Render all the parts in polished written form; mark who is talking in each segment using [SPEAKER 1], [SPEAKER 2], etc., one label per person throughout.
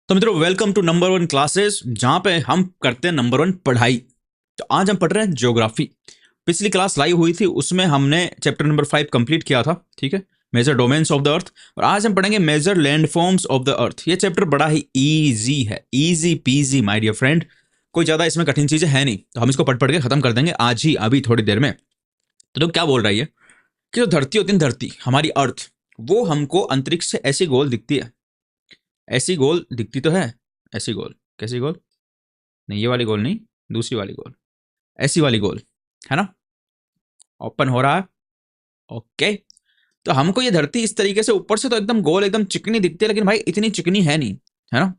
[SPEAKER 1] तो मित्रों welcome to number one classes, जहां पे हम करते हैं नंबर वन पढ़ाई। तो आज हम पढ़ रहे हैं ज्योग्राफी। पिछली क्लास लाई हुई थी, उसमें हमने चैप्टर नंबर 5 कंप्लीट किया था। ठीक है, major domains of the earth. और आज हम पढ़ेंगे major landforms of the earth. ये चैप्टर बड़ा ही इजी है, easy peasy my dear friend. कोई ज्यादा इसमें कठिन चीजें है नहीं, तो हम इसको पढ़ पढ़ के खत्म कर देंगे आज ही, अभी थोड़ी देर में। तो क्या बोल रही है कि जो धरती होती है, धरती हमारी अर्थ, वो हमको अंतरिक्ष से ऐसी गोल दिखती है। ऐसी गोल दिखती तो है, ऐसी गोल। कैसी गोल? नहीं, ये वाली गोल नहीं, दूसरी वाली गोल, ऐसी वाली गोल, है ना। ओपन हो रहा है, ओके। तो हमको ये धरती इस तरीके से ऊपर से तो एकदम गोल, एकदम चिकनी दिखती है, लेकिन भाई इतनी चिकनी है नहीं, है ना।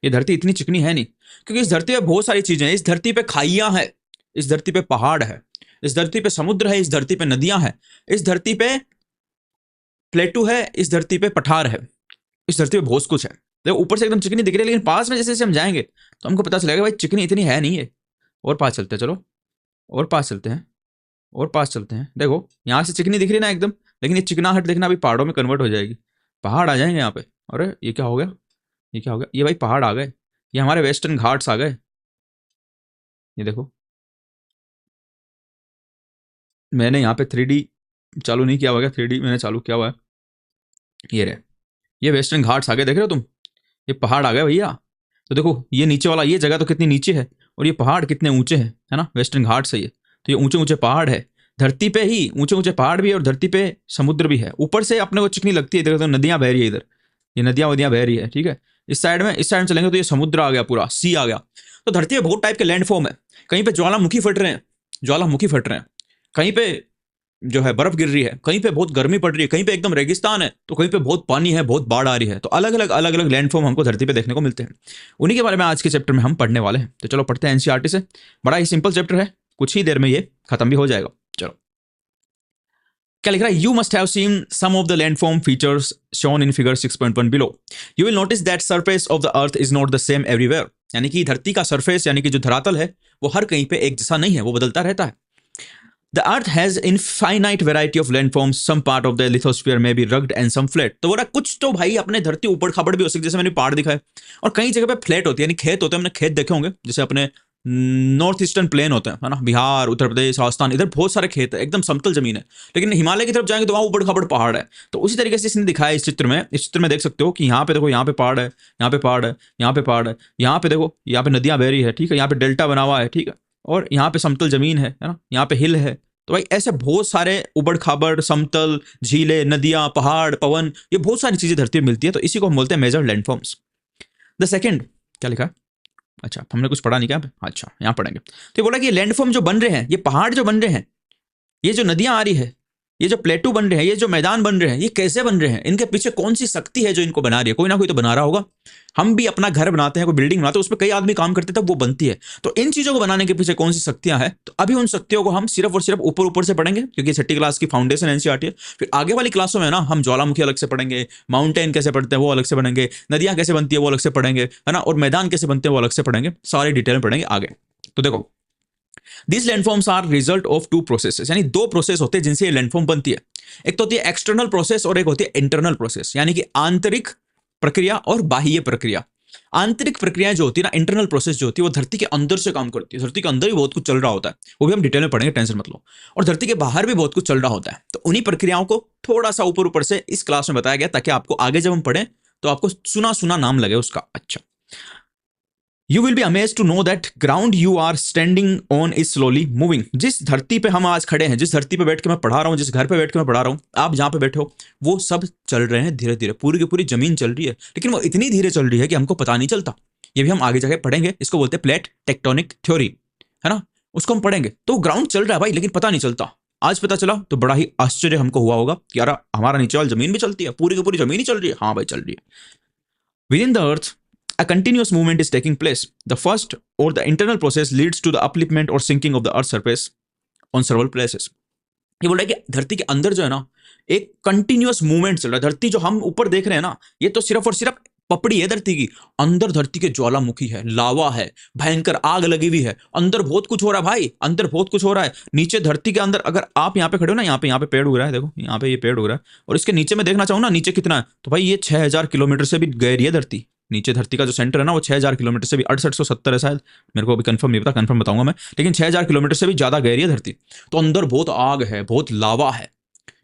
[SPEAKER 1] ये धरती इतनी चिकनी है नहीं, क्योंकि इस धरती पे बहुत सारी चीजें हैं। इस धरती पे खाइयां हैं, इस धरती पे पहाड़ है, इस धरती पे समुद्र है, इस धरती पे नदियां हैं, इस धरती पे प्लेटू है, इस धरती पे पठार है, इस धरती पे बहुत कुछ है। देखो ऊपर से एकदम चिकनी दिख रही है, लेकिन पास में जैसे जैसे हम जाएंगे तो हमको पता चलेगा भाई चिकनी इतनी है नहीं है। और पास चलते हैं, चलो और पास चलते हैं, और पास चलते हैं। देखो यहाँ से चिकनी दिख रही है ना एकदम, लेकिन ये चिकनाहट देखना अभी पहाड़ों में कन्वर्ट हो जाएगी, पहाड़ आ जाएंगे यहाँ पे। अरे ये क्या हो गया, ये क्या हो गया? ये भाई पहाड़ आ गए, ये हमारे वेस्टर्न घाट्स आ गए। ये देखो, मैंने यहाँ पे 3D चालू नहीं किया हुआ है, 3D मैंने चालू किया हुआ है। ये रहे, ये वेस्टर्न घाट्स आ गए, देख रहे हो तुम, ये पहाड़ आ गए भैया। तो देखो ये नीचे वाला, ये जगह तो कितनी नीचे है, और ये पहाड़ कितने ऊंचे हैं, है ना। वेस्टर्न घाट्स है ये, तो ये ऊंचे ऊंचे पहाड़ है। धरती पे ही ऊंचे ऊंचे पहाड़ भी है, और धरती पे समुद्र भी है। ऊपर से अपने को चिकनी लगती है, देखो तो नदियां बह रही है इधर, ये नदियां वदियां बह रही है। ठीक है, इस साइड में चलेंगे तो ये समुद्र आ गया, पूरा सी आ गया। तो धरती में बहुत टाइप के लैंडफॉर्म है। कहीं पे ज्वालामुखी फट रहे हैं, ज्वालामुखी फट रहे हैं। कहीं पे जो है बर्फ गिर रही है, कहीं पे बहुत गर्मी पड़ रही है, कहीं पे एकदम रेगिस्तान है, तो कहीं पे बहुत पानी है, बहुत बाढ़ आ रही है। तो अलग अलग लैंडफॉर्म हमको धरती पे देखने को मिलते हैं। उन्हीं के बारे में आज के चैप्टर में हम पढ़ने वाले हैं। तो चलो पढ़ते हैं एनसीईआरटी से। बड़ा ही सिंपल चैप्टर है, कुछ ही देर में ये खत्म भी हो जाएगा। चलो, क्या लिख रहा है? You must have seen some of the landform features shown in figure 6.1 below. You will notice that surface of the earth is not the same everywhere. यानी कि धरती का सरफेस, यानी कि जो धरातल है, वो हर कहीं पे एक जैसा नहीं है, वो बदलता रहता है। The Earth has infinite variety of landforms. Some part of the lithosphere may be rugged and some flat. तो बोला कुछ तो भाई अपने धरती ऊपर खबड़ भी हो सकती है, जैसे मैंने पहाड़ दिखाए, और कई जगह पे फ्लैट होती है, यानी खेत होते हैं। हमने खेत देखे होंगे, जैसे अपने नॉर्थ ईस्टर्न प्लेन होते हैं, है ना, बिहार, उत्तर प्रदेश, राजस्थान, इधर बहुत सारे खेत है, एकदम समतल जमीन है। लेकिन हिमालय की तरफ जाएंगे तो वहां ऊपर खबड़ पहाड़ है। तो उसी तरीके से इसने दिखाया इस चित्र में। इस चित्र में देख सकते हो कि यहाँ पे देखो, यहाँ पे पहाड़ है, यहाँ पे पहाड़ है, यहाँ पे पहाड़ है, यहाँ पे देखो, यहाँ पे नदियां बह रही है, ठीक है, यहाँ पे डेल्टा बना हुआ है, ठीक है, और यहाँ पे समतल जमीन है ना, यहाँ पे हिल है। तो भाई ऐसे बहुत सारे उबड़ खाबड़, समतल, झीलें, नदियां, पहाड़, पवन, ये बहुत सारी चीजें धरती में मिलती है। तो इसी को हम बोलते हैं मेजर लैंडफॉर्म्स। द सेकंड, क्या लिखा है? अच्छा, हमने कुछ पढ़ा नहीं क्या? अच्छा, यहाँ पढ़ेंगे। तो ये बोला कि ये लैंडफॉर्म जो बन रहे हैं, ये पहाड़ जो बन रहे हैं, ये जो नदियां आ रही है, ये जो प्लेटू बन रहे हैं, ये जो मैदान बन रहे हैं, ये कैसे बन रहे हैं? इनके पीछे कौन सी शक्ति है जो इनको बना रही है? कोई ना कोई तो बना रहा होगा। हम भी अपना घर बनाते हैं, कोई बिल्डिंग बनाते हैं, उसमें कई आदमी काम करते तब वो बनती है। तो इन चीजों को बनाने के पीछे कौन सी शक्तियां हैं? तो अभी उन शक्तियों को हम सिर्फ और सिर्फ ऊपर ऊपर से पढ़ेंगे, क्योंकि 6ठी क्लास की फाउंडेशन एनसीईआरटी है। फिर आगे वाली क्लासों में ना हम ज्वालामुखी अलग से पढ़ेंगे, माउंटेन कैसे पढ़ते हैं वो अलग से पढ़ेंगे, नदियां कैसे बनती है वो अलग से पढ़ेंगे, है ना, और मैदान कैसे बनते हैं वो अलग से पढ़ेंगे। सारी डिटेल में पढ़ेंगे आगे। तो देखो, this landforms are result of two processes, यानी दो प्रोसेस होते हैं जिनसे ये लैंडफॉर्म बनती है। एक तो होती है एक्सटर्नल प्रोसेस और एक होती है इंटरनल प्रोसेस, यानी कि आंतरिक प्रक्रिया और बाह्य प्रक्रिया। आंतरिक प्रक्रिया जो होती है ना, इंटरनल प्रोसेस जो होती है, वो धरती के अंदर से काम करती है। धरती के अंदर भी बहुत कुछ चल रहा होता है, वो भी हम डिटेल में पढ़ेंगे, टेंशन मत लो। और धरती के बाहर भी बहुत कुछ चल रहा होता है। तो उन्हीं प्रक्रियाओं को थोड़ा सा ऊपर ऊपर से इस क्लास में बताया गया, ताकि आपको आगे जब हम पढ़ें तो आपको सुना सुना नाम लगे उसका। अच्छा, You will be amazed to know that ground you are standing on is slowly moving. जिस धरती पे हम आज खड़े हैं, जिस धरती पे बैठ के मैं पढ़ा रहा हूँ, जिस घर पे बैठ के मैं पढ़ा रहा हूँ, आप जहाँ पे बैठे हो, वो सब चल रहे हैं धीरे धीरे। पूरी की पूरी जमीन चल रही है, लेकिन वो इतनी धीरे चल रही है कि हमको पता नहीं चलता। ये भी हम आगे जाके पढ़ेंगे, इसको बोलते हैं प्लेट टेक्टोनिक थ्योरी, है ना, उसको हम पढ़ेंगे। तो ग्राउंड चल रहा है भाई, लेकिन पता नहीं चलता। आज पता चला तो बड़ा ही आश्चर्य हमको हुआ होगा कि यार हमारा नीचे वाली जमीन भी चलती है, पूरी की पूरी जमीन ही चल रही है। हाँ भाई, चल रही है। With in the earth a continuous movement is taking place. The first or the internal process leads to the upliftment or sinking of the earth's surface on several places. ये बोल रहा है कि धरती के अंदर जो है ना, एक कंटिन्यूअस मूवमेंट चल रहा है। धरती जो हम ऊपर देख रहे हैं ना, ये तो सिर्फ और सिर्फ पपड़ी है धरती की। अंदर धरती के ज्वालामुखी है, लावा है, भयंकर आग लगी हुई है, अंदर बहुत कुछ हो रहा है भाई, अंदर बहुत कुछ हो रहा है। नीचे धरती के अंदर अगर आप यहाँ पे खड़े हो ना, यहाँ पे पेड़ उग रहा है, देखो यहाँ पे ये पेड़ उग रहा है, और इसके नीचे में देखना चाहूँ ना, नीचे कितना है, तो भाई ये 6000 किलोमीटर से भी गहरी है धरती। नीचे धरती का जो सेंटर है ना वो 6000 किलोमीटर से भी 6870 है शायद, मेरे को अभी कंफर्म नहीं पता, कंफर्म बताऊंगा मैं, लेकिन 6000 किलोमीटर से भी ज्यादा गहरी है धरती। तो अंदर बहुत आग है, बहुत लावा है,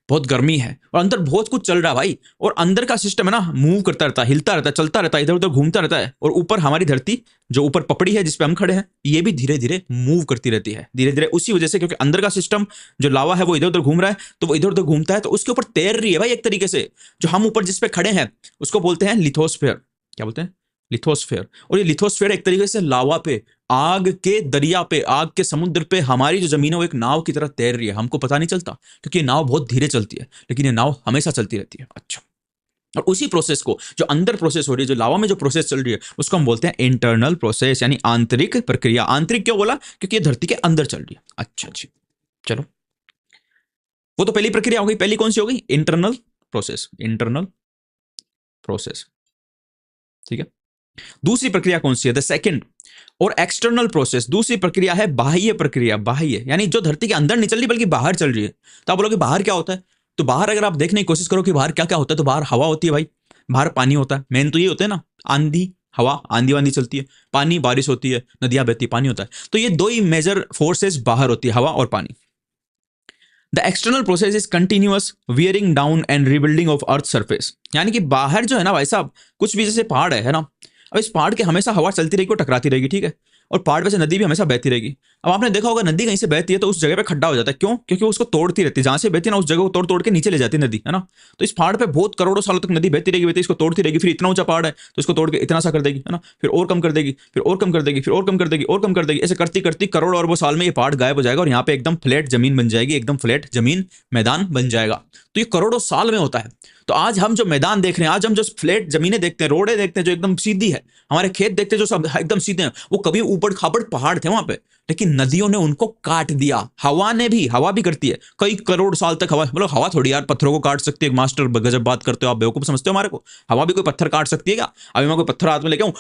[SPEAKER 1] बहुत गर्मी है, और अंदर बहुत कुछ चल रहा है भाई। और अंदर का सिस्टम है ना मूव करता रहता है, हिलता रहता है, चलता रहता है, इधर उधर घूमता रहता है। और ऊपर हमारी धरती जो ऊपर पपड़ी है जिसपे हम खड़े हैं, ये भी धीरे धीरे मूव करती रहती है, धीरे धीरे, उसी वजह से क्योंकि अंदर का सिस्टम जो लावा है वो इधर उधर घूम रहा है, तो वो इधर उधर घूमता है, तो उसके ऊपर तैर रही है भाई एक तरीके से। जो हम ऊपर जिसपे खड़े हैं उसको बोलते हैं लिथोस्फेयर। क्या बोलते हैं? लिथोस्फेयर। और ये लिथोस्फेयर एक तरीके से लावा पे, आग के दरिया पे, आग के समुद्र पे हमारी जो जमीन है वो एक नाव की तरह तैर रही है, हमको पता नहीं चलता क्योंकि ये नाव बहुत धीरे चलती है, लेकिन ये नाव हमेशा चलती रहती है। अच्छा, और उसी प्रोसेस को, जो अंदर प्रोसेस हो रही है, जो लावा में जो प्रोसेस चल रही है, उसको हम बोलते हैं इंटरनल प्रोसेस, यानी आंतरिक प्रक्रिया। आंतरिक क्यों बोला? क्योंकि ये धरती के अंदर चल रही है। अच्छा जी, चलो, वो तो पहली प्रक्रिया हो गई। पहली कौन सी हो गई? इंटरनल प्रोसेस, इंटरनल प्रोसेस, ठीक है। दूसरी प्रक्रिया कौन सी है? द सेकंड और एक्सटर्नल प्रोसेस। दूसरी प्रक्रिया है बाह्य प्रक्रिया। बाह्य यानी जो धरती के अंदर नहीं चल रही बल्कि बाहर चल रही है। तो आप बोलोगे बाहर क्या होता है? तो बाहर अगर आप देखने की कोशिश करो कि बाहर क्या क्या होता है, तो बाहर हवा होती है भाई, बाहर पानी होता है, मेन तो ये होता है ना, आंधी हवा, आंधी वांधी चलती है, पानी, बारिश होती है, नदियां बहती है, पानी होता है। तो ये दो ही मेजर फोर्सेस बाहर होती है, हवा और पानी। The external process is continuous wearing down and rebuilding of earth surface. यानी कि बाहर जो है ना भाई साहब, कुछ भी जैसे पहाड़ है ना, अब इस पहाड़ के हमेशा हवा चलती रहेगी और टकराती रहेगी, ठीक है। और पहाड़ पे से नदी भी हमेशा बहती रहेगी। अब आपने देखा होगा नदी कहीं से बहती है तो उस जगह पे खड्डा हो जाता है, क्यों? क्योंकि वो उसको तोड़ती रहती है, जहां से बहती है ना उस जगह को तोड़ तोड़ के नीचे ले जाती है नदी, है ना। तो इस पहाड़ पे बहुत करोड़ों सालों तक नदी बहती रहेगी, इसको तोड़ती रहेगी, फिर इतना ऊंचा पहाड़ है तो इसको तोड़ के इतना सा कर देगी, है ना, फिर और कम कर देगी, फिर और कम कर देगी, फिर और कम कर देगी, और कम कर देगी। ऐसे करती करती करोड़ों अरबों साल में ये पहाड़ गायब हो जाएगा और यहाँ पे एकदम फ्लैट जमीन बन जाएगी, एकदम फ्लैट जमीन, मैदान बन जाएगा। तो ये करोड़ों साल में होता है। तो आज हम जो मैदान देख रहे हैं, आज हम जो फ्लैट जमीनें देखते हैं, रोडें देखते हैं जो एकदम सीधी है, हमारे खेत देखते हैं जो सब एकदम सीधे हैं, वो कभी ऊबड़ खाबड़ पहाड़ थे वहां पे, लेकिन नदियों ने उनको काट दिया। हवा ने भी, हवा भी करती है कई करोड़ साल तक हवा, मतलब हवा थोड़ी यार पत्थरों को काट सकती है। मास्टर गजब बात करते हो आप, बेवकूफ समझते हो हमारे को? हवा भी कोई पत्थर काट सकती है क्या? अभी मैं कोई पत्थर हाथ में लेके आऊं,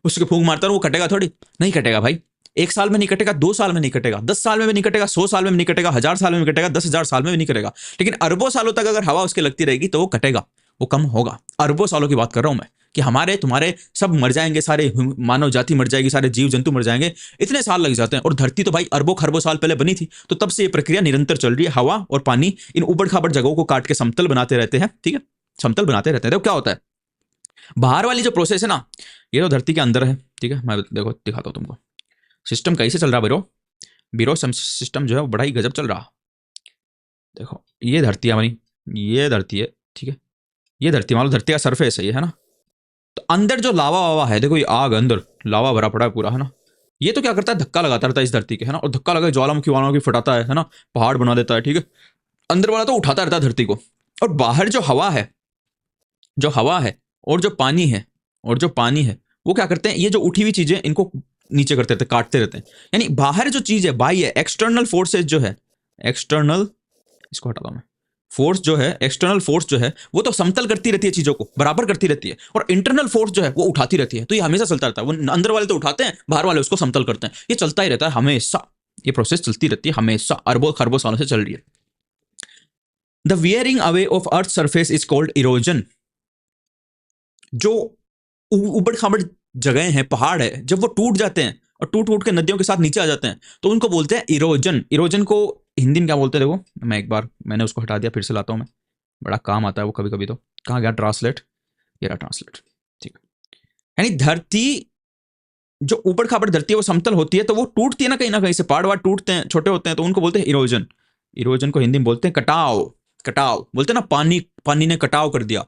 [SPEAKER 1] उसके फूंक मारता हूं, वो कटेगा थोड़ी? नहीं कटेगा भाई। एक साल में नहीं कटेगा, 2 साल में नहीं कटेगा, 10 साल में भी नहीं कटेगा, 100 साल में भी नहीं कटेगा, 1000 साल में भी कटेगा, 10,000 साल में भी नहीं कटेगा, लेकिन अरबों सालों तक अगर हवा उसके लगती रहेगी तो वो कटेगा, वो कम होगा। अरबों सालों की बात कर रहा हूं मैं, कि हमारे तुम्हारे सब मर जाएंगे, सारे मानव जाति मर जाएगी, सारे जीव जंतु मर जाएंगे, इतने साल लग जाते हैं। और धरती तो भाई अरबों खरबों साल पहले बनी थी, तो तब से ये प्रक्रिया निरंतर चल रही है। हवा और पानी इन उबड़ खाबड़ जगहों को काट के समतल बनाते रहते हैं, ठीक है, समतल बनाते रहते हैं। तो क्या होता है, बाहर वाली जो प्रोसेस है ना, ये तो धरती के अंदर है, ठीक है। मैं देखो दिखाता हूं तुमको सिस्टम कैसे चल रहा है। बिरो बिरो सिस्टम जो है वो बड़ा ही गजब चल रहा। देखो ये धरती है हमारी, ये धरती है, ठीक है, ये धरती, मान लो धरती का सरफेस है ये, है ना। तो अंदर जो लावा वावा है, देखो ये आग, अंदर लावा भरा पड़ा है पूरा, है ना। ये तो क्या करता है, धक्का लगाता रहता है इस धरती के, है ना, और धक्का लगा ज्वालामुखी वालामुखी फटाता है ना, पहाड़ बना देता है, ठीक है। अंदर वाला तो उठाता रहता है धरती को। और बाहर जो हवा है, जो हवा है और जो पानी है, और जो पानी है, वो क्या करते हैं, ये जो उठी हुई चीजें इनको नीचे करते रहते हैं, काटते रहते हैं। यानी बाहर जो चीज है, बाह्य एक्सटर्नल फोर्सेज जो है, एक्सटर्नल, इसको हटाता हूं मैं, फोर्स जो है, एक्सटर्नल फोर्स जो है, वो तो समतल करती रहती है, चीजों को बराबर करती रहती है, और इंटरनल फोर्स जो है वो उठाती रहती है। तो ये हमेशा चलता रहता है। वो अंदर वाले तो उठाते हैं, बाहर वाले उसको समतल करते हैं, ये चलता ही रहता है हमेशा। ये प्रोसेस चलती रहती है हमेशा, अरबों खरबों सालों से चल रही है। The wearing away of earth surface is called erosion. जो उबड़ खाबड़ जगह हैं, पहाड़ है, जब वो टूट जाते हैं और टूट टूट के नदियों के साथ नीचे आ जाते हैं, तो उनको बोलते हैं इरोजन। इरोजन को हिंदी में क्या बोलते हैं, देखो मैं एक बार, मैंने उसको हटा दिया, फिर से लाता हूं मैं, बड़ा काम आता है वो कभी कभी। तो कहाँ गया ट्रांसलेट, ये रहा ट्रांसलेट, ठीक है। यानी धरती, जो ऊबड़ खाबड़ धरती है वो समतल होती है, तो वो टूटती है ना कहीं से, पहाड़ वाड़ टूटते हैं, छोटे होते हैं, तो उनको बोलते हैं इरोजन। इरोजन को हिंदी में बोलते हैं कटाव। कटाव बोलते हैं ना, पानी, पानी ने कटाव कर दिया।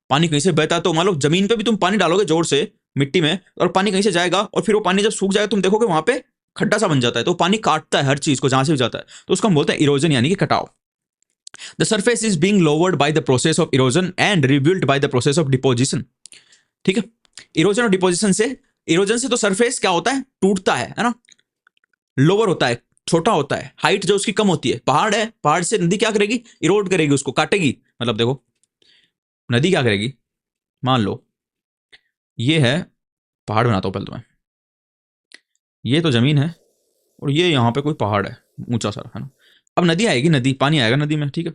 [SPEAKER 1] पानी कहीं से बहता है, तो मान लो जमीन पे भी तुम पानी डालोगे जोर से मिट्टी में, और पानी कहीं से जाएगा, और फिर वो पानी जब सूख जाएगा तुम देखोगे वहां पे खड्डा सा बन जाता है, तो पानी काटता है हर चीज को जहां से भी जाता है, तो उसको हम बोलते हैं इरोजन, यानी कि कटाव। The surface is being lowered by the process of erosion and rebuild by the process of deposition, ठीक है। इरोजन और डिपोजिशन से, इरोजन से तो सरफेस क्या होता है, टूटता है ना, लोअर होता है, छोटा होता है, हाइट जो उसकी कम होती है। पहाड़ है, पहाड़ से नदी क्या करेगी, इरोड करेगी, उसको काटेगी। मतलब देखो नदी क्या करेगी, मान लो ये है पहाड़, बनाता हूं पहले तो मैं, ये तो जमीन है और ये यहाँ पे कोई पहाड़ है ऊंचा सा, है ना। अब नदी आएगी, नदी, पानी आएगा नदी में, ठीक है।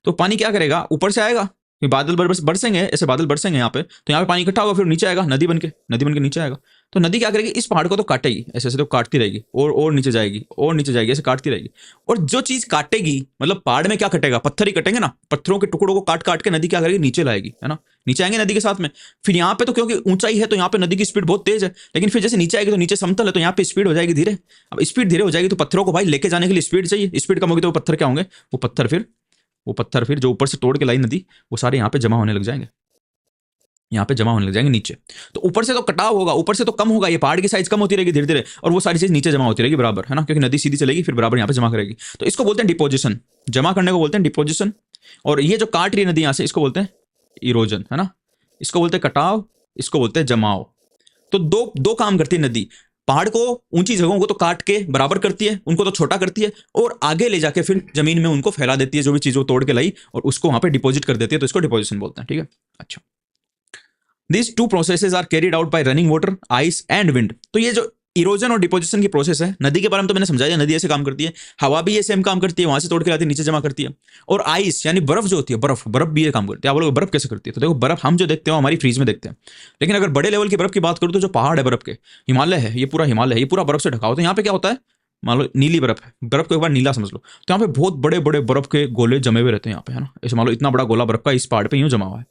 [SPEAKER 1] तो पानी क्या करेगा, ऊपर से आएगा, कि बादल बरसेंगे, ऐसे बादल बरसेंगे यहाँ पे, तो यहाँ पे पानी इकट्ठा होगा, फिर नीचे आएगा, नदी बन के नीचे आएगा। तो नदी क्या करेगी, इस पहाड़ को तो काटेगी, ऐसे ऐसे तो काटती रहेगी, और नीचे जाएगी, और नीचे जाएगी, ऐसे काटती रहेगी। और जो चीज काटेगी, मतलब पहाड़ में क्या कटेगा, पत्थर ही कटेंगे ना, पत्थरों के टुकड़ों को काट काट के नदी क्या करेगी, नीचे लाएगी, है ना, नीचे आएंगे नदी के साथ में। फिर यहाँ पे तो क्योंकि ऊंचाई है, तो यहाँ पे नदी की स्पीड बहुत तेज है, लेकिन फिर जैसे नीचे आएगी तो नीचे समतल है, तो यहाँ पे स्पीड हो जाएगी धीरे। अब स्पीड धीरे हो जाएगी तो पत्थरों को भाई लेके जाने के लिए स्पीड चाहिए, स्पीड कम होगी तो वो पत्थर क्या होंगे, वो पत्थर फिर जो ऊपर से तोड़ के लाई नदी, वो सारे यहाँ पे जमा होने लग जाएंगे, यहाँ पे जमा होने लग जाएंगे नीचे। तो ऊपर से तो कटाव होगा, ऊपर से तो कम होगा, ये पहाड़ की साइज कम होती रहेगी धीरे धीरे, और वो सारी चीज नीचे जमा होती रहेगी बराबर, है ना, क्योंकि नदी सीधी चलेगी फिर बराबर यहाँ पे जमा करेगी। तो इसको बोलते हैं डिपोजिशन, जमा करने को बोलते हैं डिपोजिशन। और ये जो काट रही है नदी यहाँ से, इसको बोलते हैं इरोजन, है ना, इसको बोलते हैं कटाव, इसको बोलते हैं जमाव। तो दो दो काम करती है नदी, पहाड़ को, ऊंची जगहों को तो काट के बराबर करती है, उनको तो छोटा करती है, और आगे ले जाके फिर जमीन में उनको फैला देती है, जो भी चीज वो तोड़ के लाई, और उसको वहां पे डिपॉजिट कर देती है, तो इसको डिपोजिशन बोलते हैं, ठीक है। अच्छा, These two processes are carried out by running water, ice and wind। तो ये जो इरोजन और डिपोजिशन की प्रोसेस है, नदी के बारे में तो मैंने समझाया, नदी ऐसे काम करती है, हवा भी ये सेम काम करती है, वहां से तोड़ के लाती है, नीचे जमा करती है। और आइस यानी बर्फ जो होती है, बर्फ भी ये काम करती है। आप बोलोगे बर्फ कैसे करती है, तो देखो बर्फ हम जो देखते हो हमारी फ्रीज में देखते हैं, लेकिन अगर बड़े लेवल की बर्फ की बात करूँ तो जो पहाड़ है बर्फ के, हिमालय है, ये पूरा हिमालय है, ये पूरा बर्फ से ढका होता है। यहाँ पे क्या होता है, मान लो नीली बर्फ है, बर्फ को एक बार नीला समझ लो, तो यहाँ पे बहुत बड़े बड़े बर्फ के गोले जमे हुए रहते हैं यहाँ पे, है ना, ऐसे मान लो इतना बड़ा गोला बर्फ का इस पहाड़ पे यूं जमा हुआ है।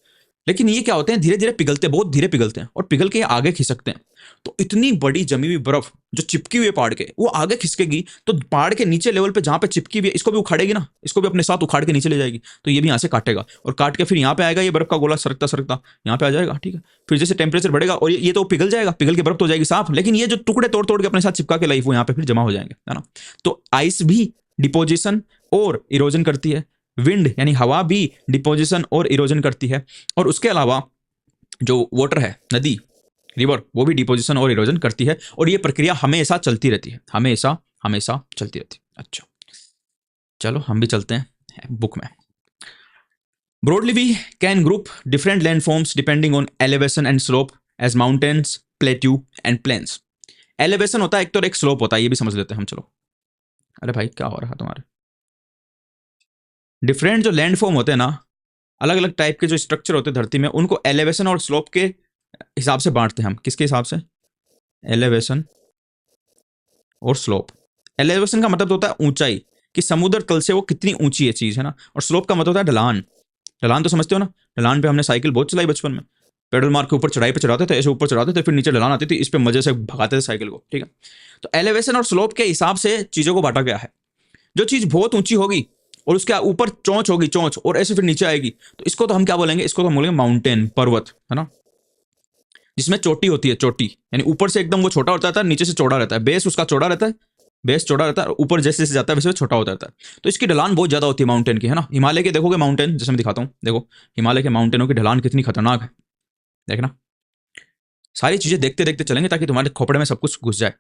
[SPEAKER 1] लेकिन ये क्या होते हैं, धीरे धीरे पिघलते हैं, बहुत धीरे पिघलते हैं, और पिघल के आगे खिसकते हैं। तो इतनी बड़ी जमी हुई बर्फ जो चिपकी हुई है पहाड़ के, वो आगे खिसकेगी, तो पहाड़ के नीचे लेवल पे जहां पे चिपकी हुई है, इसको भी उखाड़ेगी ना, इसको भी अपने साथ उखाड़ के नीचे ले जाएगी। तो ये भी यहाँ से काटेगा, और काट के फिर यहाँ पे आएगा, ये बर्फ का गोला सरकता सरकता यहाँ पे आ जाएगा, ठीक है। फिर जैसे टेम्परेचर बढ़ेगा, और ये तो पिघल जाएगा, पिघल के बर्फ तो हो जाएगी साफ, लेकिन ये जो टुकड़े तोड़ तोड़ के अपने साथ चिपका के लाई, वो यहाँ पे फिर जमा हो जाएंगे, है ना। तो आइस भी डिपोजिशन और इरोजन करती है, विंड यानी हवा भी डिपोजिशन और इरोजन करती है, और उसके अलावा जो वाटर है, नदी, रिवर, वो भी डिपोजिशन और इरोजन करती है। और ये प्रक्रिया हमेशा चलती रहती है, हमेशा हमेशा चलती रहती है। अच्छा, चलो हम भी चलते हैं बुक में। Broadly we can group different land forms depending on elevation and slope as mountains, plateau and plains. Elevation होता है एक, तो एक स्लोप होता है, ये भी समझ लेते हैं हम, चलो। अरे भाई क्या हो रहा है तुम्हारे, डिफरेंट जो लैंड फॉर्म होते हैं ना, अलग अलग टाइप के जो स्ट्रक्चर होते हैं धरती में, उनको एलिवेशन और स्लोप के हिसाब से बांटते हैं हम। किसके हिसाब से, एलिवेशन और स्लोप। एलिवेशन का मतलब होता है ऊंचाई, कि समुद्र तल से वो कितनी ऊंची है चीज, है ना। और स्लोप का मतलब होता है ढलान। ढलान तो समझते हो ना, ढलान पे हमने साइकिल बहुत चलाई बचपन में, पेडल मार के ऊपर चढ़ाई पे चढ़ाते थे, ऐसे ऊपर चढ़ाते थे, फिर नीचे ढलान आती थी, इस पे मजे से भगाते थे साइकिल को, ठीक है। तो एलिवेशन और स्लोप के हिसाब से चीजों को बांटा गया है। जो चीज बहुत ऊंची होगी और उसके ऊपर चोंच होगी, चोंच, और ऐसे फिर नीचे आएगी, तो इसको तो हम क्या बोलेंगे, इसको तो हम बोलेंगे माउंटेन, पर्वत, है ना। जिसमें चोटी होती है, चोटी यानी ऊपर से एकदम वो छोटा होता है, नीचे से चौड़ा रहता है, बेस उसका चौड़ा रहता है, बेस चौड़ा रहता है, ऊपर जैसे जैसे जाता है वैसे छोटा होता रहता है। तो इसकी ढलान बहुत ज्यादा होती है माउंटेन की, है ना। हिमालय के देखोगे माउंटेन, जैसे मैं दिखाता हूँ, देखो हिमालय के माउंटेनों की ढलान कितनी खतरनाक है, देखना। सारी चीजें देखते देखते चलेंगे ताकि तुम्हारे खोपड़े में सब कुछ घुस जाए।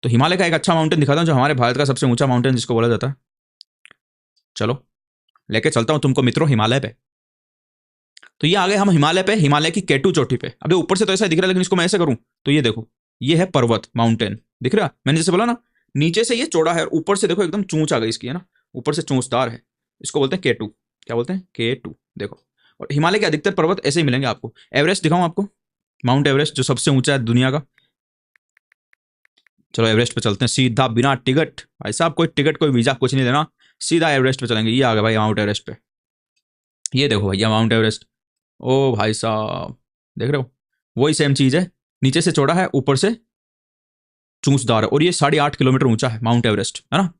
[SPEAKER 1] तो हिमालय का एक अच्छा माउंटेन दिखाता हूँ, जो हमारे भारत का सबसे ऊंचा माउंटेन जिसको बोला जाता है। चलो लेके चलता हूँ तुमको मित्रों हिमालय पे। तो ये आ गए हम हिमालय पे, हिमालय की केटू चोटी पे। अब ऊपर से तो ऐसा दिख रहा है, लेकिन इसको मैं ऐसे करूं तो ये देखो, ये है पर्वत, माउंटेन, दिख रहा है। मैंने जैसे बोला ना, नीचे से ये चौड़ा है, ऊपर से देखो एकदम चूंच आ गई इसकी, है ना, ऊपर से चूंचदार है। इसको बोलते हैं केटू। क्या बोलते हैं, केटू, देखो। और हिमालय के अधिकतर पर्वत ऐसे ही मिलेंगे आपको। एवरेस्ट दिखाऊं आपको, माउंट एवरेस्ट जो सबसे ऊंचा है दुनिया का। चलो एवरेस्ट पे चलते हैं सीधा, बिना टिकट, भाई साहब कोई टिकट कोई वीजा कुछ नहीं देना, सीधा एवरेस्ट पे चलेंगे। ये आ गया भाई माउंट एवरेस्ट पे, ये देखो भैया माउंट एवरेस्ट। ओ भाई साहब देख रहे हो, वही सेम चीज है, नीचे से चौड़ा है, ऊपर से चूंचदार है, और ये 8.5 किलोमीटर ऊंचा है माउंट एवरेस्ट, है ना।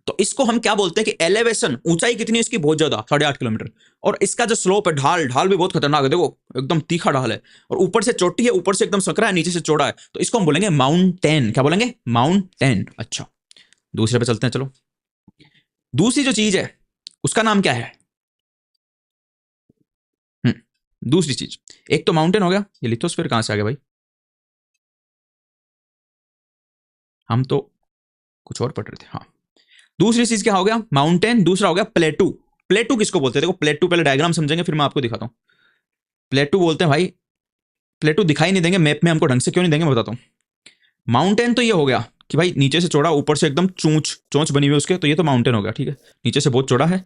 [SPEAKER 1] तो इसको हम क्या बोलते हैं कि एलिवेशन, ऊंचाई कितनी है इसकी, बहुत ज्यादा, 8.5 किलोमीटर। और इसका जो स्लोप है, ढाल, ढाल भी बहुत खतरनाक है, देखो एकदम तीखा ढाल है, और ऊपर से चोटी है, ऊपर से एकदम सकरा है, नीचे से चौड़ा है, तो इसको हम बोलेंगे माउंटेन। क्या बोलेंगे, माउंटेन। अच्छा, दूसरे पे चलते हैं, चलो। दूसरी जो चीज है उसका नाम क्या है, दूसरी चीज, एक तो माउंटेन हो गया, ये लिथोस्फीयर कहां से आ गया भाई, हम तो कुछ और पढ़ रहे थे। हाँ, दूसरी चीज क्या हो गया, माउंटेन। दूसरा हो गया प्लेटू। प्लेटू किसको बोलते हैं, देखो प्लेटू, पहले डायग्राम समझेंगे फिर मैं आपको दिखाता हूं। प्लेटू बोलते हैं भाई, प्लेटू दिखाई नहीं देंगे मैप में हमको, ढंग से क्यों नहीं देंगे मैं बताता हूं। माउंटेन तो ये हो गया कि भाई नीचे से चौड़ा, ऊपर से एकदम चोंच बनी हुई है उसके, तो ये तो माउंटेन हो गया, ठीक है। नीचे से बहुत चौड़ा है,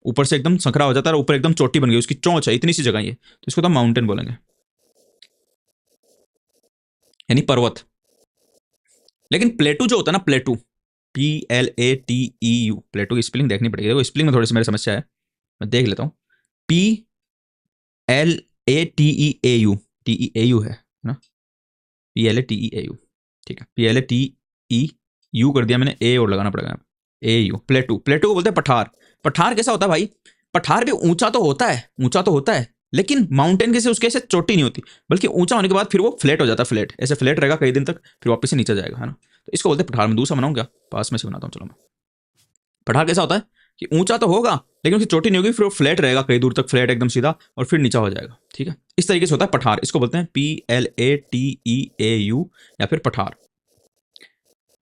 [SPEAKER 1] ऊपर से एकदम संकरा हो जाता है और ऊपर एकदम चोटी बन गई, उसकी चोंच है, इतनी सी जगह ये, तो इसको तो हम माउंटेन बोलेंगे, यानी पर्वत। लेकिन प्लेटू जो होता है ना, प्लेटू, PLATEU, प्लेटू की स्पेलिंग देखनी पड़ेगी, देखो स्पेलिंग में थोड़ी सी मेरी समस्या है, मैं देख लेता हूँ। PLATEAU, TEAU है ना, PLATEAU, ठीक है, PLATEU कर दिया मैंने, ए और लगाना पड़ेगा, AU, प्लेटू। प्लेटू को बोलते हैं पठार। पठार कैसा होता है भाई? पठार भी ऊंचा तो होता है, ऊंचा तो होता है, लेकिन माउंटेन कैसे उसके ऐसे चोटी नहीं होती, बल्कि ऊंचा होने के बाद फिर वो फ्लैट हो जाता है, फ्लैट ऐसे फ्लैट रहेगा कई दिन तक, फिर वापस से नीचे जाएगा, है ना। तो इसको बोलते हैं पठार। में दूसरा बनाऊं क्या? पास में से बनाता हूँ, चलो मैं। पठार कैसा होता है कि ऊंचा तो होगा लेकिन उसकी चोटी नहीं होगी, फिर वो फ्लैट रहेगा कई दूर तक, फ्लैट एकदम सीधा, और फिर नीचा हो जाएगा, ठीक है। इस तरीके से होता है पठार, इसको बोलते हैं PLATEAU या फिर पठार।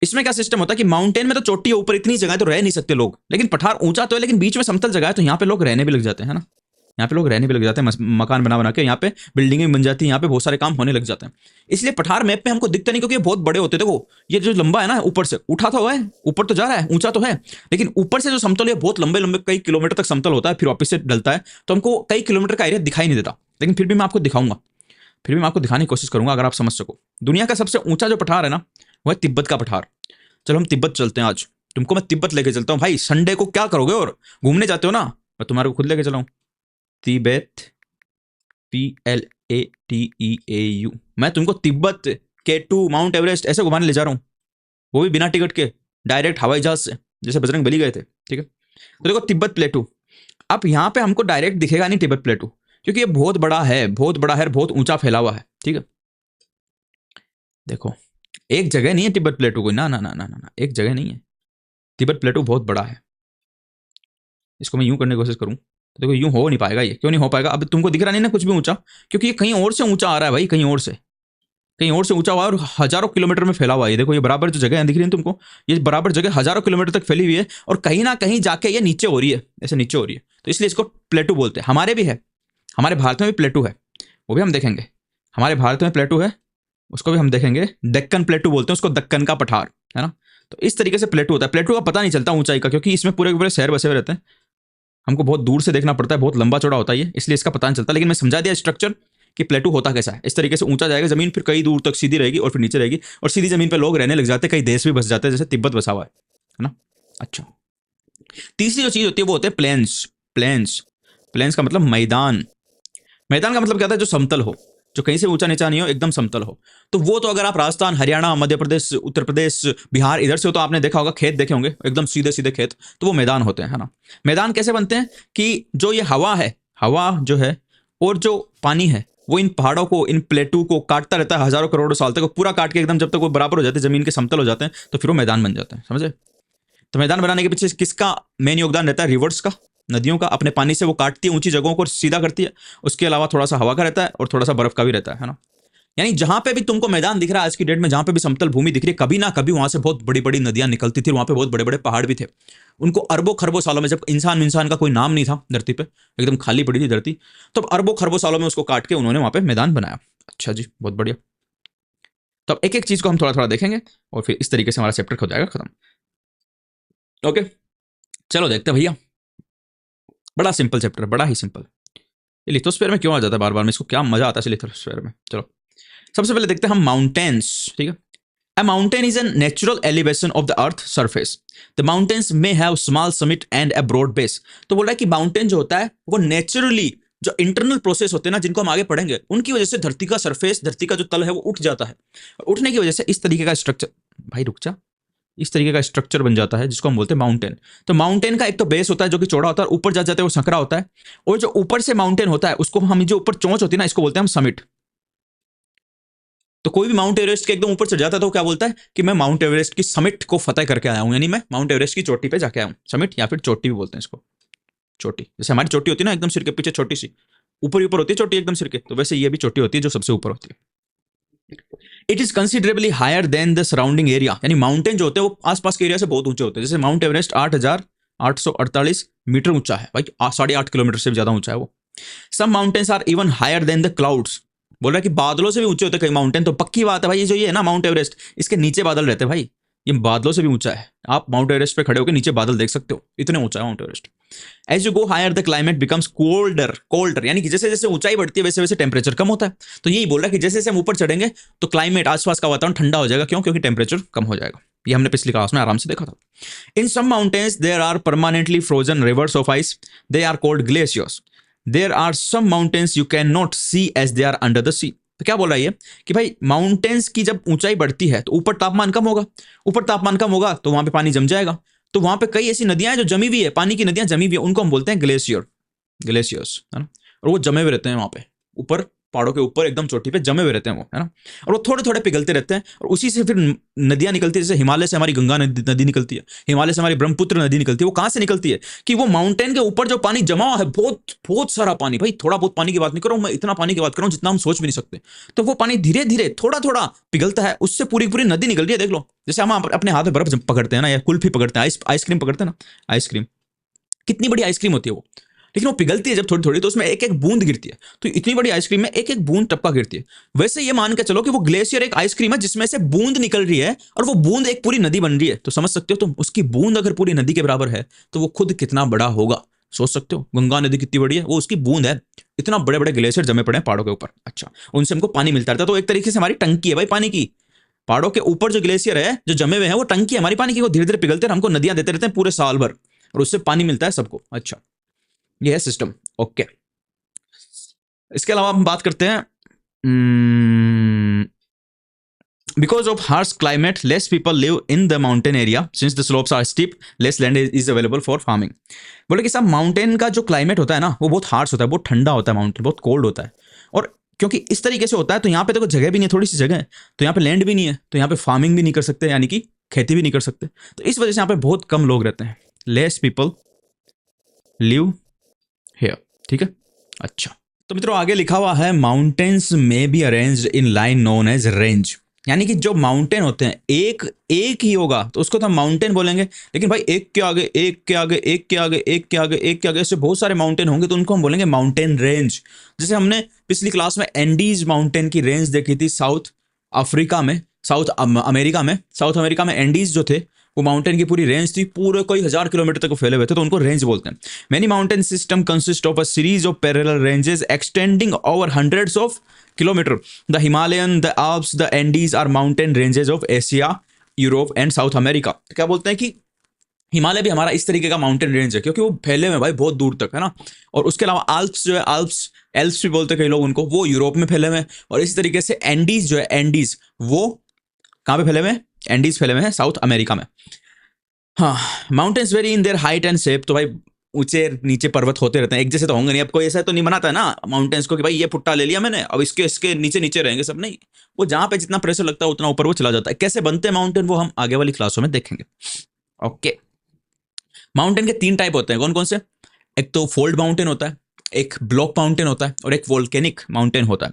[SPEAKER 1] इसमें क्या सिस्टम होता है कि माउंटेन में तो चोटी है ऊपर, इतनी जगह तो रह नहीं सकते लोग, लेकिन पठार ऊंचा तो है लेकिन बीच में समतल जगह है, तो यहाँ पे लोग रहने भी लग जाते हैं, है ना। यहाँ पे लोग रहने भी लग जाते हैं, मकान बना के, यहाँ पे बिल्डिंगें बन जाती है, यहाँ पे बहुत सारे काम होने लग जाते हैं। इसलिए पठार मैप पे हमको दिखता नहीं, क्योंकि ये बहुत बड़े होते हैं। देखो ये जो लंबा है ना, ऊपर से उठा तो हुआ है, ऊपर तो जा रहा है, ऊंचा तो है, लेकिन ऊपर से जो समतल है बहुत लंबे लंबे कई किलोमीटर तक समतल होता है, फिर वापस से ढलता है, तो हमको कई किलोमीटर का एरिया दिखाई नहीं देता। लेकिन फिर भी मैं आपको दिखाऊंगा, फिर भी मैं आपको दिखाने की कोशिश करूंगा, अगर आप समझ सको। दुनिया का सबसे ऊंचा जो पठार है ना, वह है तिब्बत का पठार। चलो हम तिब्बत चलते हैं आज, तुमको मैं तिब्बत लेके चलता हूँ भाई। संडे को क्या करोगे, और घूमने जाते हो ना, मैं तुम्हारे को खुद लेके चलाऊं। तिब्बत, PLATEAU, मैं तुमको तिब्बत, K2, माउंट एवरेस्ट ऐसे घुमाने ले जा रहा हूँ, वो भी बिना टिकट के, डायरेक्ट हवाई जहाज से, जैसे बजरंग बली गए थे, ठीक है। तो देखो तिब्बत प्लेटू, अब यहाँ पे हमको डायरेक्ट दिखेगा नहीं तिब्बत प्लेटू, क्योंकि ये बहुत बड़ा है, बहुत बड़ा है, बहुत ऊंचा फैला हुआ है, ठीक है। देखो एक जगह नहीं है तिब्बत प्लेटू को, ना ना ना ना ना, एक जगह नहीं है, तिब्बत प्लेटू बहुत बड़ा है। इसको मैं यूं करने की कोशिश करूं तो देखो यूं हो नहीं पाएगा, ये क्यों नहीं हो पाएगा? अब तुमको दिख रहा नहीं ना कुछ भी ऊंचा, क्योंकि ये कहीं और से ऊंचा आ रहा है भाई, कहीं और से, कहीं और से ऊंचा हुआ है, और हजारों किलोमीटर में फैला हुआ है। देखो ये बराबर जो जगह है दिख रही है तुमको, ये बराबर जगह हजारों किलोमीटर तक फैली हुई है, और कहीं ना कहीं जाके ये नीचे हो रही है, ऐसे नीचे हो रही है, तो इसलिए इसको प्लेटू बोलते हैं। हमारे भी है, हमारे भारत में भी प्लेटू है, वो भी हम देखेंगे। हमारे भारत में प्लेटू है, उसको भी हम देखेंगे। दक्कन प्लेटू बोलते हैं उसको, दक्कन का पठार, है ना। तो इस तरीके से प्लेटू होता है। प्लेटू का पता नहीं चलता ऊंचाई का, क्योंकि इसमें पूरे के पूरे शहर बसे हुए रहते हैं, हमको बहुत दूर से देखना पड़ता है, बहुत लंबा चौड़ा होता है ये, इसलिए इसका पता नहीं चलता। लेकिन मैं समझा दिया स्ट्रक्चर कि प्लेटू होता कैसा है। इस तरीके से ऊंचा जाएगा जमीन, फिर कई दूर तक सीधी रहेगी और फिर नीचे रहेगी, और सीधी जमीन पे लोग रहने लग जाते हैं, कई देश भी बस जाते हैं, जैसे तिब्बत बसा हुआ है ना। अच्छा, तीसरी जो चीज होती है वो होते हैं प्लेन्स। प्लेन्स, प्लेन्स का मतलब मैदान। मैदान का मतलब क्या होता है? जो समतल हो, जो कहीं से ऊंचा नीचा नहीं हो, एकदम समतल हो। तो वो तो अगर आप राजस्थान, हरियाणा, मध्य प्रदेश, उत्तर प्रदेश, बिहार इधर से हो तो आपने देखा होगा, खेत देखे होंगे एकदम सीधे सीधे खेत, तो वो मैदान होते हैं, है ना। मैदान कैसे बनते हैं कि जो ये हवा है, हवा जो है और जो पानी है, वो इन पहाड़ों को, इन प्लेटू को काटता रहता है हजारों करोड़ों साल तक, पूरा काट के एकदम जब तक वो बराबर हो जाते हैं, जमीन के समतल हो जाते हैं, तो फिर वो मैदान बन जाते हैं, समझे। तो मैदान बनाने के पीछे किसका मेन योगदान रहता है? रिवर्स का, नदियों का। अपने पानी से वो काटती है, ऊंची जगहों को सीधा करती है। उसके अलावा थोड़ा सा हवा का रहता है और थोड़ा सा बर्फ का भी रहता है ना। यानी जहां पे भी तुमको मैदान दिख रहा है आज की डेट में, जहां पे भी समतल भूमि दिख रही है, कभी ना कभी वहां से बहुत बड़ी बड़ी नदियां निकलती थी, वहां पे बहुत बड़े बड़े पहाड़ भी थे। उनको अरबों खरबों सालों में, जब इंसान का कोई नाम नहीं था धरती पे, एकदम खाली पड़ी थी धरती, तो अरबों खरबों सालों में उसको काट के उन्होंने वहां पे मैदान बनाया। अच्छा जी, बहुत बढ़िया। तो अब एक एक चीज को हम थोड़ा थोड़ा देखेंगे और फिर इस तरीके से हमारा चैप्टर हो जाएगा खत्म। ओके, चलो देखते हैं भैया। बड़ा सिंपल चैप्टर, बड़ा ही सिंपल। ये लिथोस्फीयर में क्यों आ जाता है बार बार में, इसको क्या मजा आता है लिथोस्फीयर में। चलो सबसे पहले देखते हैं हम माउंटेन्स, ठीक है। A mountain is a natural elevation of the earth surface. The mountains may have small summit and a broad base. तो बोल रहा है कि माउंटेन जो होता है वो नेचुरली, जो इंटरनल प्रोसेस होते हैं ना, जिनको हम आगे पढ़ेंगे, उनकी वजह से धरती का सरफेस, धरती का जो तल है वो उठ जाता है, और उठने की वजह से इस तरीके का स्ट्रक्चर, भाई रुक जा, इस तरीके का स्ट्रक्चर बन जाता है, जिसको हम बोलते हैं माउंटेन। तो माउंटेन का एक तो बेस होता है जो कि चौड़ा होता है, ऊपर जा जाते हैं वो संकरा होता है, और जो ऊपर से माउंटेन होता है उसको हम, जो ऊपर चोंच होती है ना, इसको बोलते हैं हम समिट। तो कोई भी माउंट एवरेस्ट के एकदम ऊपर चढ़ जाता है तो क्या बोलता है कि मैं माउंट एवरेस्ट की समिट को फतेह करके आया हूं, यानी मैं माउंट एवरेस्ट की चोटी पे जाके आया हूं। समिट या फिर चोटी भी बोलते हैं इसको, चोटी। जैसे हमारी चोटी होती है ना एकदम सिर के पीछे छोटी सी, ऊपर ऊपर होती है चोटी एकदम सिर के, तो वैसे ये भी चोटी होती है जो सबसे ऊपर होती है। It is considerably higher than the surrounding area, यानी माउंटेन जो होते हैं वो आसपास के एरिया से बहुत ऊंचे होते हैं। जैसे माउंट एवरेस्ट 8,848 मीटर ऊंचा है भाई, 8.5 किलोमीटर से भी ज्यादा ऊंचा है वो। Some mountains are even higher than the clouds, बोल रहा है कि बादलों से भी ऊंचे होते हैं कई माउंटेन। तो पक्की बात है भाई, ये जो ये है ना माउंट एवरेस्ट, इसके नीचे बादल रहते हैं भाई, ये बादलों से भी ऊंचा है। आप माउंट एवरेस्ट पे खड़े होकर नीचे बादल देख सकते हो, इतने ऊंचा है mount Everest. As you go higher the climate becomes colder यानी कि जैसे जैसे ऊंचाई बढ़ती है वैसे वैसे टेम्परेचर कम होता है। तो यही बोल रहा है कि जैसे जैसे हम ऊपर चढ़ेंगे तो क्लाइमेट आसपास का वातावरण ठंडा हो जाएगा। क्यों? क्योंकि टेम्परेचर कम हो जाएगा। ये हमने पिछली क्लास में आराम से देखा था। In some mountains there are permanently frozen rivers of ice, they are called glaciers. There are some mountains you can not see as they are under the sea. तो क्या बोल रहा है ये कि भाई माउंटेन्स की जब ऊंचाई बढ़ती है तो ऊपर तापमान कम होगा, ऊपर तापमान कम होगा तो वहां पे पानी जम जाएगा। तो वहां पे कई ऐसी नदियां हैं जो जमी हुई है, पानी की नदियां जमी हुई है, उनको हम बोलते हैं ग्लेशियर्स, है ना। और वो जमे हुए रहते हैं वहां पे ऊपर पहाड़ों के ऊपर एकदम चोटी पे जमे हुए रहते हैं वो, है ना। और वो थोड़े थोड़े पिघलते रहते हैं और उसी से फिर नदियां निकलती है। जैसे हिमालय से हमारी गंगा नदी निकलती है, हिमालय से हमारी ब्रह्मपुत्र नदी निकलती है। वो कहां से निकलती है कि वो माउंटेन के ऊपर जो पानी जमा हुआ है, बहुत बहुत सारा पानी, भाई थोड़ा बहुत पानी की बात नहीं कर रहा हूं मैं, इतना पानी की बात कर रहा हूं जितना हम सोच भी नहीं सकते। तो वो पानी धीरे धीरे थोड़ा थोड़ा पिघलता है, उससे पूरी पूरी नदी निकल रही है। देख लो, जैसे हम अपने हाथ में बर्फ पकड़ते हैं ना, या कुल्फी पकड़ते हैं, आइसक्रीम पकड़ते हैं ना, आइसक्रीम कितनी बड़ी आइसक्रीम होती है वो, लेकिन वो पिघलती है जब थोड़ी थोड़ी तो उसमें एक एक बूंद गिरती है। तो इतनी बड़ी आइसक्रीम में एक एक बूंद टपका गिरती है। वैसे ये मान के चलो कि वो ग्लेशियर एक आइसक्रीम है जिसमें से बूंद निकल रही है और वो बूंद एक पूरी नदी बन रही है। तो समझ सकते हो तुम, उसकी बूंद अगर पूरी नदी के बराबर है तो वो खुद कितना बड़ा होगा। सोच सकते हो गंगा नदी कितनी बड़ी है, वो उसकी बूंद है। इतना बड़े बड़े ग्लेशियर जमे पड़े हैं पहाड़ों के ऊपर। अच्छा, उनसे हमको पानी मिलता रहता है। तो एक तरीके से हमारी टंकी है भाई पानी की। पहाड़ों के ऊपर जो ग्लेशियर है जो जमे हुए हैं वो टंकी है हमारी पानी की। वो धीरे धीरे पिघलते हैं, हमको नदियां देते रहते हैं पूरे साल भर और उससे पानी मिलता है सबको। अच्छा, ये है सिस्टम। ओके, इसके अलावा हम बात करते हैं because of harsh climate less people live in the mountain area since the slopes are steep less land is available for farming. बोले कि साहब माउंटेन का जो क्लाइमेट होता है ना वो बहुत हार्श होता है, बहुत ठंडा होता है, माउंटेन बहुत कोल्ड होता है। और क्योंकि इस तरीके से होता है तो यहाँ पे तो कोई जगह भी नहीं है, थोड़ी सी जगह है, तो यहाँ पे लैंड भी नहीं है, तो यहाँ पे फार्मिंग भी नहीं कर सकते, यानी कि खेती भी नहीं कर सकते। तो इस वजह से यहाँ पे बहुत कम लोग रहते हैं। लेस पीपल लिव हेयर, ठीक है। अच्छा, तो मित्रों आगे लिखा हुआ है माउंटेन्स में be arranged in line known as range. यानी कि जो माउंटेन होते हैं एक एक ही होगा तो उसको तो हम माउंटेन बोलेंगे, लेकिन भाई एक के आगे एक के आगे एक के आगे एक के आगे एक के आगे ऐसे बहुत सारे माउंटेन होंगे तो उनको हम बोलेंगे माउंटेन रेंज। जैसे हमने पिछली क्लास में एंडीज माउंटेन की रेंज देखी थी साउथ अमेरिका में एंडीज जो थे वो माउंटेन की पूरी रेंज थी, पूरे कई हजार किलोमीटर तक फैले हुए थे, तो उनको रेंज बोलते हैं। Many mountain system consist of a series of parallel ranges extending over hundreds of kilometre. The Himalayan, the Alps, the Andes are mountain ranges of Asia, Europe and South America. तो क्या बोलते हैं कि हिमालय भी हमारा इस तरीके का माउंटेन रेंज है क्योंकि वो फैले हुए भाई बहुत दूर तक, है ना। और उसके अलावा आल्प्स जो है, एल्प्स भी बोलते हैं कई लोग उनको, वो यूरोप में फैले हुए हैं। और इसी तरीके से एंडीज जो है, एंडीज वो कहाँ पे फैले हुए हैं? एंडीज फैले हुए हैं साउथ अमेरिका में। हाँ, mountains very in their height and shape. तो भाई ऊंचे नीचे पर्वत होते रहते हैं, एक जैसे तो होंगे नहीं। अब कोई ऐसा तो नहीं बनाता है ना माउंटेन्स को कि भाई ये पुट्टा ले लिया मैंने अब इसके इसके नीचे नीचे रहेंगे सब, नहीं। वो जहां पे जितना प्रेशर लगता है उतना ऊपर वो चला जाता है। कैसे बनते हैं माउंटेन वो हम आगे वाली क्लासों में देखेंगे। ओके, माउंटेन के 3 टाइप होते हैं। कौन कौन से? एक तो फोल्ड माउंटेन होता है, एक ब्लॉक माउंटेन होता है और एक वोल्केनिक माउंटेन होता है।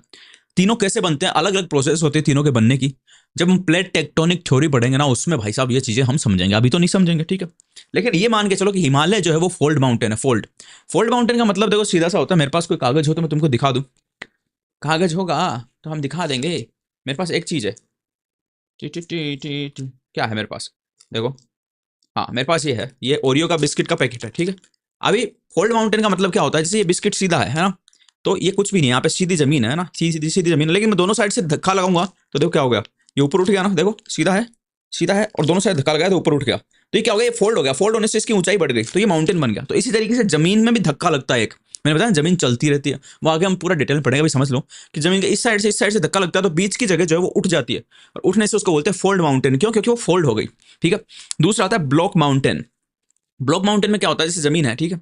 [SPEAKER 1] तीनों कैसे बनते हैं, अलग अलग प्रोसेस होती है तीनों के बनने की। जब हम प्लेट टेक्टोनिक थ्योरी पढ़ेंगे ना उसमें भाई साहब ये चीजें हम समझेंगे, अभी तो नहीं समझेंगे, ठीक है। लेकिन ये मान के चलो कि हिमालय जो है वो फोल्ड माउंटेन है। फोल्ड माउंटेन का मतलब देखो सीधा सा होता है। मेरे पास कोई कागज हो तो मैं तुमको दिखा दूं, कागज होगा तो हम दिखा देंगे। मेरे पास एक चीज है, क्या है मेरे पास? देखो, हाँ मेरे पास ये है, ये ओरियो का बिस्किट का पैकेट है, ठीक है। अभी फोल्ड माउंटेन का मतलब क्या होता है? जैसे ये बिस्किट सीधा है ना, तो ये कुछ भी नहीं, यहाँ पे सीधी जमीन है ना, सीधी सीधी जमीन है, लेकिन मैं दोनों साइड से धक्का लगाऊंगा तो देखो क्या हो गया, ये ऊपर उठ गया ना। देखो सीधा है और दोनों साइड धक्का लगाया तो ऊपर उठ गया। तो ये क्या हो गया? ये फोल्ड हो गया। फोल्ड होने से इसकी ऊंचाई बढ़ गई तो ये माउंटेन बन गया। तो इसी तरीके से जमीन में भी धक्का लगता है एक, मैंने बताया जमीन चलती रहती है, वो आगे हम पूरा डिटेल में पढ़ेंगे। अभी समझ लो कि जमीन के इस साइड से धक्का लगता है तो बीच की जगह जो है वो उठ जाती है, और उठने से उसको बोलते हैं फोल्ड माउंटेन। क्यों? क्योंकि वो फोल्ड हो गई, ठीक है। दूसरा आता है ब्लॉक माउंटेन। ब्लॉक माउंटेन में क्या होता है? जैसे जमीन है, ठीक है।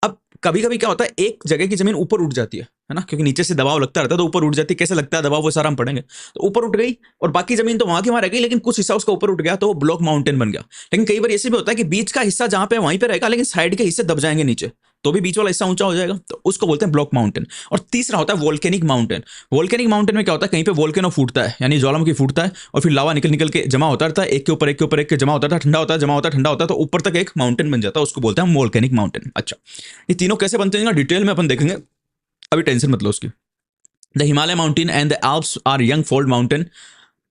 [SPEAKER 1] अब कभी कभी क्या होता है, एक जगह की जमीन ऊपर उठ जाती है ना, क्योंकि नीचे से दबाव लगता रहता है तो ऊपर उठ जाती है। कैसे लगता है दबाव वो सारा हम पढ़ेंगे। तो ऊपर उठ गई और बाकी जमीन तो वहां की वहां रह गई, लेकिन कुछ हिस्सा उसका ऊपर उठ गया तो वो ब्लॉक माउंटेन बन गया। लेकिन कई बार ऐसे भी होता है कि बीच का हिस्सा जहां पे वहीं पे रहेगा, लेकिन साइड के हिस्से दब जाएंगे नीचे, तो भी बीच वाला हिस्सा ऊंचा हो जाएगा, तो उसको बोलते हैं ब्लॉक माउंटेन। और तीसरा होता है वोल्केनिक माउंटेन। वोल्केनिक माउंटेन में क्या होता है, कहीं पे वोल्केनो फूटता है, यानी ज्वालामुखी फूटता है और फिर लावा निकल के जमा होता रहता है, एक के ऊपर एक के ऊपर एक के जमा होता था, ठंडा होता है, जमा होता है, ठंडा होता है, तो ऊपर तक एक माउंटेन बन जाता है, उसको बोलते हैं वोल्केनिक माउंटेन। अच्छा, ये तीनों कैसे बनते हैं डिटेल में अपन देखेंगे, अभी टेंशन मत लो उसकी। The Himalaya mountain and the Alps are young fold mountain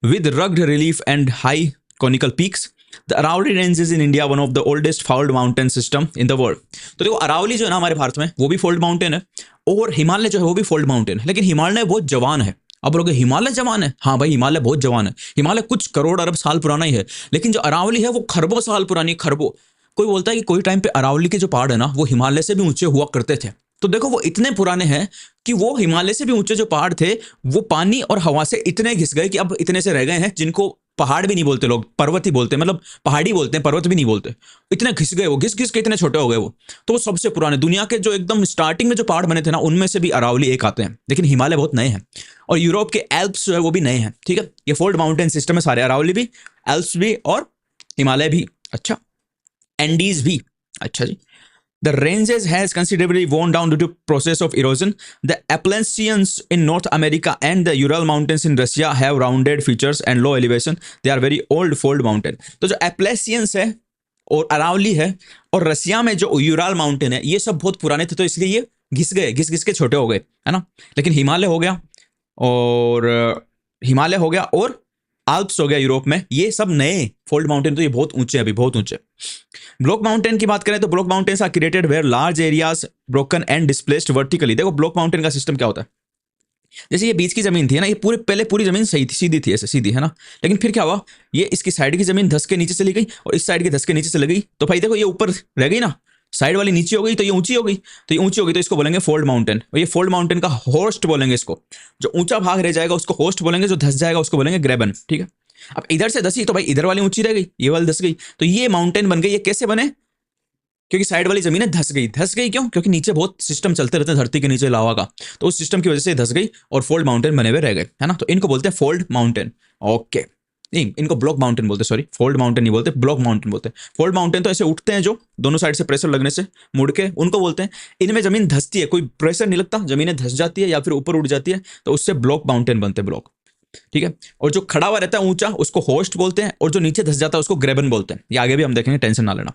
[SPEAKER 1] with rugged relief and high conical peaks. The Aravalli range is in India one of the oldest fold mountain system in the world. तो देखो अरावली जो है ना हमारे भारत में वो भी fold mountain है, और हिमालय जो है वो भी फोल्ड माउंटेन है, लेकिन हिमालय बहुत जवान है। अब बोलोगे हिमालय जवान है, हाँ भाई हिमालय बहुत जवान है, हिमालय कुछ करोड़ अरब साल पुराना ही है, लेकिन जो अरावली है वो खरबों साल पुरानी, खरबों। कोई बोलता है कि कोई टाइम पे अरावली के जो पहाड़ है ना वो हिमालय से भी ऊंचे हुआ करते थे। तो देखो वो इतने पुराने हैं कि वो हिमालय से भी ऊंचे जो पहाड़ थे वो पानी और हवा से इतने घिस गए कि अब इतने से रह गए हैं जिनको पहाड़ भी नहीं बोलते लोग, पर्वत ही बोलते हैं, मतलब पहाड़ी बोलते हैं, पर्वत भी नहीं बोलते। इतने घिस गए वो, घिस घिस के इतने छोटे हो गए वो। तो वो सबसे पुराने दुनिया के जो एकदम स्टार्टिंग में जो पहाड़ बने थे ना उनमें से भी अरावली एक आते हैं, लेकिन हिमालय बहुत नए हैं। और यूरोप के एल्प्स जो है वो भी नए हैं, ठीक है। ये फोल्ड माउंटेन सिस्टम है सारे, अरावली भी, एल्प्स भी और हिमालय भी। अच्छा, एंडीज भी। अच्छा जी। The ranges has considerably worn down due to process of erosion. The Appalachians in North America and the Ural Mountains in Russia have rounded features and low elevation. They are very old fold mountain. तो जो Appalachians है और अरावली है और रसिया में जो Ural mountain है ये सब बहुत पुराने थे, तो इसलिए ये घिस गए, घिस घिस के छोटे हो गए, है ना। लेकिन हिमालय हो गया और आल्प्स हो गया यूरोप में, ये सब नए फोल्ड माउंटेन, तो ये बहुत ऊंचे, अभी बहुत ऊंचे। ब्लॉक माउंटेन की बात करें तो block mountains are created where large areas broken and displaced vertically. देखो ब्लॉक माउंटेन का सिस्टम क्या होता है, जैसे ये बीच की जमीन थी ना, ये पहले पूरी जमीन सही थी, सीधी थी, ऐसे सीधी, है ना। लेकिन फिर क्या हुआ, ये इसकी साइड की जमीन धस के नीचे चली गई और इस साइड की धस के नीचे चली गई, तो भाई देखो ये ऊपर रह गई ना, साइड वाली नीचे हो गई तो ये ऊंची हो गई, तो ये ऊंची हो गई तो इसको बोलेंगे फोल्ड माउंटेन। और ये फोल्ड माउंटेन का होस्ट बोलेंगे इसको, जो ऊंचा भाग रह जाएगा उसको होस्ट बोलेंगे, जो धस जाएगा उसको बोलेंगे ग्रेबन, ठीक है। अब इधर से धसी तो भाई इधर वाली ऊंची रह गई, ये वाली धस गई, तो ये माउंटेन बन गई। ये कैसे बने, क्योंकि साइड वाली जमीन धस गई। धस गई क्यों, क्योंकि नीचे बहुत सिस्टम चलते रहते हैं धरती के नीचे लावा का, तो उस सिस्टम की वजह से धस गई और फोल्ड माउंटेन बने हुए रह गए, है ना। तो इनको बोलते हैं फोल्ड माउंटेन। ओके, नहीं इनको ब्लॉक माउंटेन बोलते, सॉरी फोल्ड माउंटेन नहीं बोलते, ब्लॉक माउंटेन बोलते हैं। फोल्ड माउंटेन तो ऐसे उठते हैं जो दोनों साइड से प्रेशर लगने से मुड़ के, उनको बोलते हैं। इनमें जमीन धसती है, कोई प्रेशर नहीं लगता, जमीनें धस जाती है या फिर ऊपर उठ जाती है, तो उससे ब्लॉक माउंटेन बनते हैं, ब्लॉक, ठीक है। और जो खड़ा हुआ रहता है ऊंचा उसको होस्ट बोलते हैं, और जो नीचे धस जाता है उसको ग्रेबन बोलते हैं। ये आगे भी हम देखेंगे, टेंशन ना लेना।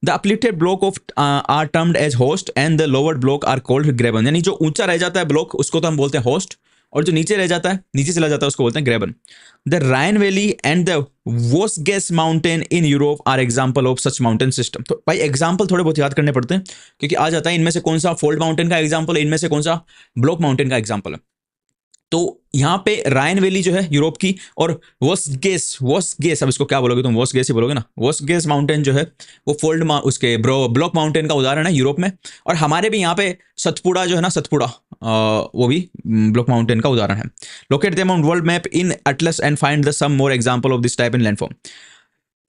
[SPEAKER 1] The uplifted block of are termed as horst and the lower block are called graben. यानी जो ऊंचा रह जाता है ब्लॉक उसको तो हम बोलते हैं होस्ट, और जो नीचे रह जाता है, नीचे चला जाता है, उसको बोलते हैं graben. The Rhine valley and the वोस्गेस mountain in Europe are example of such mountain system. तो भाई एग्जाम्पल थोड़े बहुत याद करने पड़ते हैं, क्योंकि आ जाता है इनमें से कौन सा फोल्ड माउंटेन का एग्जाम्पल है, इनमें से कौन सा ब्लॉक माउंटेन का एग्जाम्पल है। तो यहाँ पे राइन वैली जो है यूरोप की, और वोस्गेस, अब इसको क्या बोलोगे तुम, वोस्गेस ही बोलोगे ना। वोस्गेस माउंटेन जो है वो फोल्ड उसके ब्लॉक माउंटेन का उदाहरण है यूरोप में। और हमारे भी यहाँ पे सतपुड़ा जो है ना, सतपुड़ा वो भी ब्लॉक माउंटेन का उदाहरण है। Locate them on world map in atlas and find the some more example of this type in landform.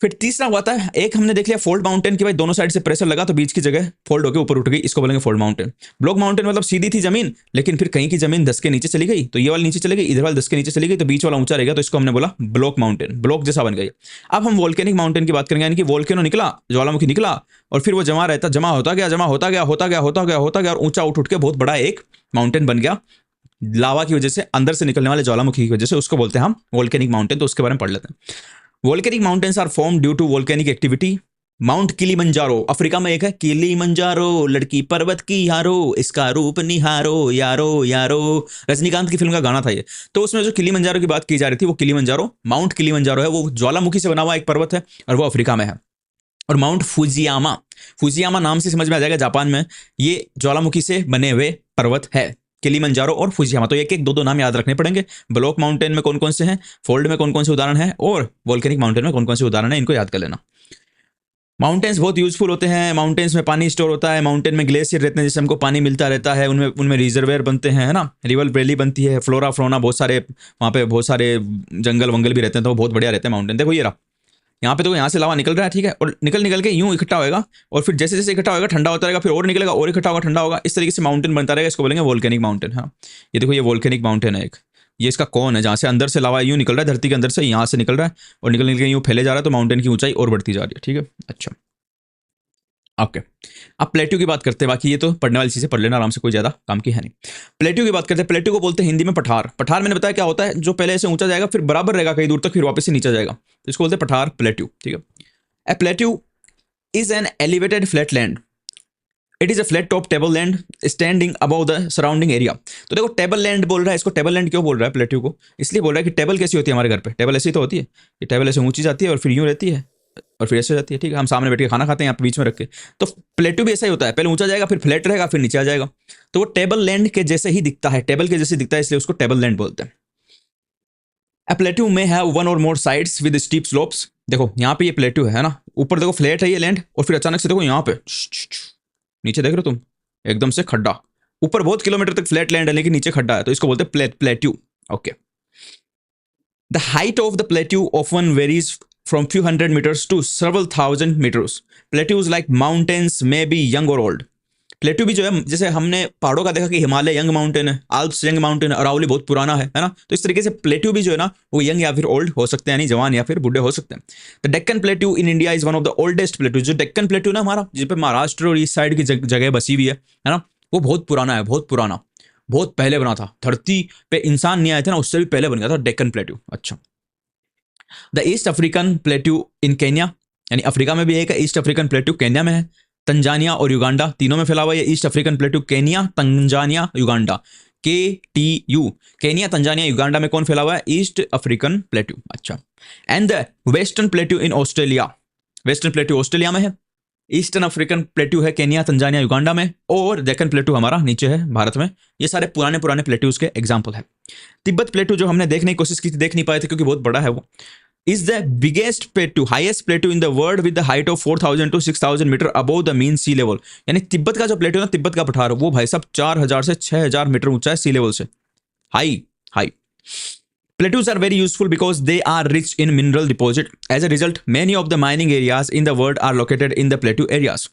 [SPEAKER 1] फिर तीसरा हुआ था, एक हमने देख लिया फोल्ड माउंटेन की, भाई दोनों साइड से प्रेशर लगा तो बीच की जगह फोल्ड होकर ऊपर उठ गई, इसको बोलेंगे फोल्ड माउंटेन। ब्लॉक माउंटेन मतलब सीधी थी जमीन, लेकिन फिर कहीं की जमीन धस के नीचे चली गई, तो ये वाली नीचे चली गई, इधर वाली धस के नीचे चली गई, तो बीच वाला ऊंचा रहेगा, तो इसको हमने बोला ब्लॉक माउंटेन, ब्लॉक जैसा बन गई। अब हम वोल्केनिक माउंटेन की बात करेंगे, यानी कि वोल्केनो निकला, ज्वालामुखी निकला, और फिर वो जमा होता गया और ऊंचा उठ के बहुत बड़ा एक माउंटेन बन गया लावा की वजह से, अंदर से निकलने वाले ज्वालामुखी की वजह से, उसको बोलते हैं हम वोल्केनिक माउंटेन। तो उसके बारे में पढ़ लेते हैं। Volcanic mountains are form due to volcanic activity. Mount Kilimanjaro, Africa में एक है, किलिमंजारो लड़की पर्वत की यारो, इसका रूप निहारो यारो यारो, रजनीकांत की फिल्म का गाना था ये। तो उसमें जो किलिमंजारो की बात की जा रही थी, वो किलिमंजारो, माउंट किलिमंजारो है, वो ज्वालामुखी से बना हुआ एक पर्वत है और वो अफ्रीका में है। और माउंट फुजियामा, फुजियामा नाम से समझ में आ जाएगा, जापान में, ये ज्वालामुखी से बने हुए पर्वत है, किलिमंजारो और फुजियामा। तो एक एक दो नाम याद रखने पड़ेंगे। ब्लॉक माउंटेन में कौन कौन से हैं, फोल्ड में कौन कौन से उदाहरण हैं, और वोल्केनिक माउंटेन में कौन कौन से उदाहरण हैं, इनको याद कर लेना। माउंटेन्स बहुत यूजफुल होते हैं, माउंटेन्स में पानी स्टोर होता है, माउंटेन में ग्लेशियर रहते हैं जिससे हमको पानी मिलता रहता है, उनमें रिजर्वेयर बनते हैं, है ना, रिवर वैली बनती है, फ्लोरा फ्लोना बहुत सारे, वहाँ पे बहुत सारे जंगल वंगल भी रहते हैं, तो बहुत बढ़िया रहते हैं माउंटेन। देखो ये रहा, यहाँ पे तो यहाँ से लावा निकल रहा है, ठीक है, और निकल के यूं इकट्ठा होएगा, और फिर जैसे जैसे इकट्ठा होगा ठंडा होता रहेगा, फिर और निकलेगा और इकट्ठा होगा, ठंडा होगा, इस तरीके से माउंटेन बनता रहेगा, इसको बोलेंगे वोल्केनिक माउंटेन। हाँ, ये देखो ये वोल्केनिक माउंटेन है एक, ये इसका कौन है, जहाँ से अंदर से लावा यूं निकल रहा है, धरती के अंदर से यहाँ से निकल रहा है और निकल के यूं फैले जा रहा है, तो माउंटेन की ऊंचाई और बढ़ती जा रही है, ठीक है। अच्छा, ओके, अब प्लेट्यू की बात करते हैं, बाकी ये तो पढ़ने वाली चीजें पढ़ लेना आराम से, कोई ज्यादा काम की है नहीं। प्लेट्यू की बात करते हैं, प्लेट्यू को बोलते हैं हिंदी में पठार। पठार मैंने बताया क्या होता है, जो पहले ऐसे ऊंचा जाएगा फिर बराबर रहेगा कहीं दूर तक, फिर वापस से नीचे जाएगा, तो इसको बोलते हैं पठार, प्लेट्यू, ठीक है। A plateau is an elevated flat land. It is a flat top table land standing above the surrounding area. तो देखो टेबल लैंड बोल रहा है, इसको टेबल लैंड क्यों बोल रहा है प्लेट्यू को, इसलिए बोल रहा है कि टेबल कैसी होती है हमारे घर पे, टेबल ऐसी तो होती है, ये टेबल ऐसे ऊंची जाती है और फिर यूं रहती है, और फिर ऐसे हो जाती है, ठीक है। हम सामने बैठ के खाना खाते हैं यहाँ पे बीच में रख के। तो प्लेट्यू भी ऐसा ही होता है, पहले ऊंचा जाएगा, फिर फ्लैट रहेगा, फिर नीचे आ जाएगा। तो वो टेबल लैंड के जैसे ही दिखता है, टेबल के जैसे दिखता है, इसलिए उसको टेबल लैंड बोलते हैं। A plateau may have one or more sides with steep slopes। देखो यहाँ पे ये प्लेट्यू है ना, ऊपर देखो फ्लैट है ये लैंड, और फिर अचानक से देखो यहाँ पे नीचे देख रहे हो तुम, एकदम से खड्डा। ऊपर बहुत किलोमीटर तक फ्लैट लैंड है, लेकिन नीचे खड्डा है, तो इसको बोलते हैं plateau. Okay. The height of the plateau often varies from few hundred meters to several thousand meters। Plateaus like mountains may be young or old। Plateau भी जो है, जैसे हमने पहाड़ों का देखा कि हिमालय यंग माउंटेन है, आल्प्स यंग माउंटेन है, अरावली बहुत पुराना है ना, तो इस तरीके से प्लेट्यू भी जो है ना वो यंग या फिर ओल्ड हो सकते हैं, यानी जवान या फिर बूढ़े हो सकते हैं। The Deccan plateau in India is one of the oldest plateau. जो डेक्कन प्लेट्यू ना हमारा, जिस पे महाराष्ट्र और इस साइड की जगह बसी हुई है ना, वो बहुत पुराना है, बहुत पुराना, बहुत पहले बना था। धरती पे इंसान नहीं आए थे ना, उससे भी पहले बन गया था डेक्कन प्लेट्यू। अच्छा। The east African plateau in Kenya, यानी अफ्रीका में भी एक है ईस्ट अफ्रीकन प्लेट्यू, केन्या में है। तंजानिया और युगांडा, तीनों में फैला हुआ है East African plateau. Kenya, Tanzania, Uganda, KTU। Kenya, Tanzania, Uganda में कौन फैला हुआ है? East African plateau. अच्छा। And the western plateau in Australia. Western plateau Australia में है। ईस्टर्न अफ्रीकन प्लेट्यू है केन्या, तंजानिया, युगांडा में। और डेक्कन प्लेट्यू हमारा नीचे है भारत में। ये सारे पुराने पुराने प्लेट्यूज के एग्जाम्पल है। तिब्बत प्लेट्यू जो हमने देखने की कोशिश की थी, देख नहीं पाए थे क्योंकि बहुत बड़ा है वो। is the biggest plateau, highest plateau in the world with the height of 4,000 to 6,000 metre above the mean sea level। यानी तिब्बत का जो प्लेटो है ना, तिब्बत का पठार, वो भाई साहब 4,000 से 6,000 मीटर ऊंचा है सी लेवल से। High high. Plateaus are very useful because they are rich in mineral deposit। As a result, many of the mining areas in the world are located in the plateau areas।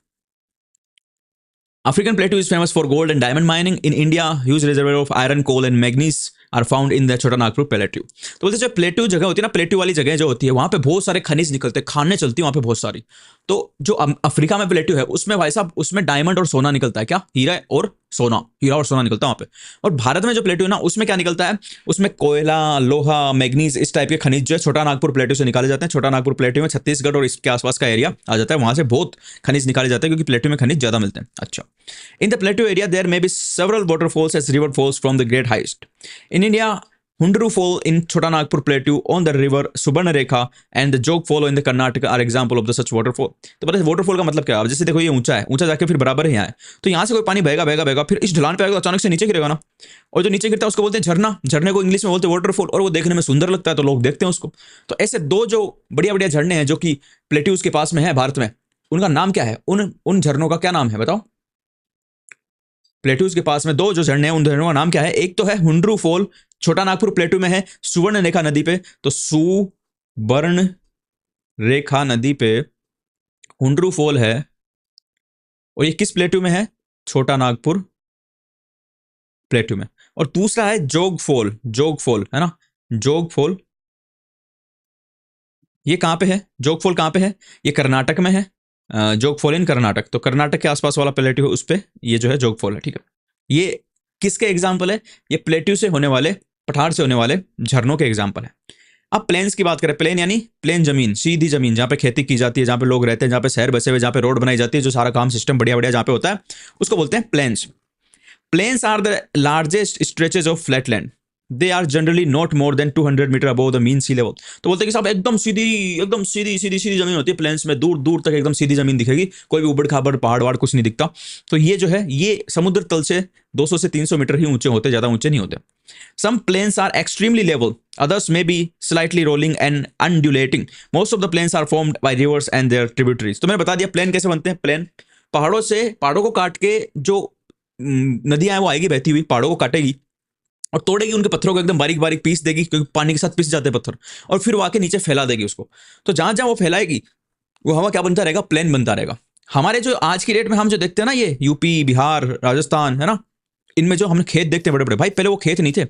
[SPEAKER 1] African plateau is famous for gold and diamond mining। In India, huge reservoir of iron, coal and manganese are found in the छोटा Nagpur plateau. तो बोलते जो plateau जगह होती है ना, plateau वाली जगह जो होती है, वहां पे बहुत सारे खनिज निकलते हैं, खाने चलती है वहां पे बहुत सारी। तो जो अफ्रीका में प्लेट्यू है, उसमें भाई साहब, उसमें डायमंड और सोना निकलता है। क्या? हीरा और सोना, हीरा और सोना निकलता है वहां पे। और भारत में जो प्लेट्यू है ना, उसमें क्या निकलता है? उसमें कोयला, लोहा, मैग्नीज, इस टाइप के खनिज जो है छोटा नागपुर प्लेट्यू से निकाले जाते हैं। छोटा नागपुर प्लेट्यू में छत्तीसगढ़ और इसके आसपास का एरिया आ जाता है, वहां से बहुत खनिज निकाले जाते हैं क्योंकि प्लेट्यू में खनिज ज्यादा मिलते हैं। अच्छा। In the plateau area there may be several waterfalls as river falls from the great height. In India, Hundru Fall in Chota Nagpur Plateau on the river Subarnarekha and the Jog Fall in the Karnataka are example of the such waterfall। तो पता है waterfall का मतलब क्या है? जैसे देखो ये ऊंचा है, ऊंचा जाके फिर बराबर है यहाँ है, तो यहाँ से कोई पानी बहेगा बहेगा बहेगा, फिर इस ढलान पे आएगा तो अचानक से नीचे गिरेगा ना, और जो नीचे गिरता है उसको बोलते हैं झरना। झरने को इंग्लिश में बोलते हैं वाटरफॉल, और वो देखने में सुंदर लगता है तो लोग देखते हैं उसको। तो ऐसे दो जो बढ़िया बढ़िया झरने हैं जो कि प्लेट्यूज के पास में है भारत में, उनका नाम क्या है? उन झरनों का क्या नाम है बताओ? प्लेट्यूज के पास में दो जो झरने हैं, उन झरनों का नाम क्या है? एक तो है हुंड्रू फॉल, छोटा नागपुर प्लेट्यू में है, सुवर्ण रेखा नदी पे। तो सुवर्ण रेखा नदी पे हुंड्रू फॉल है, और ये किस प्लेट्यू में है? छोटा नागपुर प्लेट्यू में। और दूसरा है जोग फॉल, जोग फॉल है ना, जोग फॉल। ये कहां पे है? जोग फॉल कहां पे है? ये कर्नाटक में है। जोग फॉल इन कर्नाटक, तो कर्नाटक के आसपास वाला प्लेट्यू है, उस पे ये जो है जोग फॉल है। ठीक है। ये किसके एग्जाम्पल है? ये प्लेट्यू से होने वाले, पठार से होने वाले झरनों के एग्जाम्पल है। अब प्लेन्स की बात करें, प्लेन यानी प्लेन जमीन, सीधी जमीन, जहां पे खेती की जाती है, जहां पे लोग रहते हैं, जहां पे शहर बसे हुए, जहां पे रोड बनाई जाती है, जो सारा काम सिस्टम बढ़िया बढ़िया जहां पे होता है, उसको बोलते हैं plains. Plains are the largest stretches of flat land. They are generally not more than 200 metre above the mean sea level. तो बोलते हैं कि साहब एकदम सीधी सीधी जमीन होती है प्लेन्स में, दूर दूर तक एकदम सीधी जमीन दिखेगी, कोई भी उबड़ खाबड़ पहाड़ वहाड़ कुछ नहीं दिखता। तो ये जो है, ये समुद्र तल से 200 से 300 मीटर ही ऊंचे होते, ज्यादा ऊंचे नहीं होते। Some plains are extremely level, others may be slightly rolling and undulating। Most of the plains are formed by rivers and their tributaries। तो मैंने बता दिया प्लेन कैसे बनते हैं। प्लेन पहाड़ों से, पहाड़ों को काट के जो नदियां हैं वो आएगी बहती हुई, पहाड़ों को काटेगी और तोड़ेगी, उनके पत्थरों को एकदम बारीक बारीक पीस देगी, क्योंकि पानी के साथ पिस जाते हैं पत्थर, और फिर वो आके नीचे फैला देगी उसको। तो जहां जहां वो फैलाएगी, वो हवा क्या बनता रहेगा? प्लेन बनता रहेगा। हमारे जो आज की डेट में हम जो देखते हैं ना, ये यूपी, बिहार, राजस्थान है ना, इनमें जो हम खेत देखते हैं बड़े बड़े, भाई पहले वो खेत नहीं थे।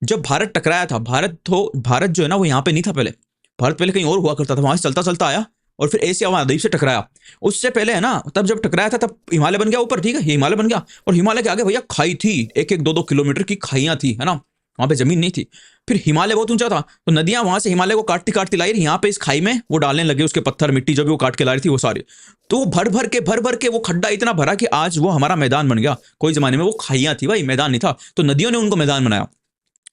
[SPEAKER 1] जब भारत टकराया था, भारत जो है ना वो यहाँ पे नहीं था पहले। भारत पहले कहीं और हुआ करता था, वहां से चलता चलता आया और फिर एशिया महाद्वीप से टकराया। उससे पहले है ना, तब जब टकराया था तब हिमालय बन गया ऊपर, ठीक है, ये हिमालय बन गया, और हिमालय के आगे भैया खाई थी, 1-1, 2-2 किलोमीटर की खाइयां थी, है ना, वहां पे जमीन नहीं थी। फिर हिमालय बहुत ऊंचा था, तो नदियां वहां से हिमालय को काटती काटती लाई, यहाँ पे इस खाई में वो डालने लगे उसके पत्थर मिट्टी, जो भी वो काट के ला रही थी वो सारी। तो भर भर के वो खड्डा इतना भरा कि आज वो हमारा मैदान बन गया। कोई जमाने में वो खाइयां थी भाई, मैदान नहीं था, तो नदियों ने उनको मैदान बनाया।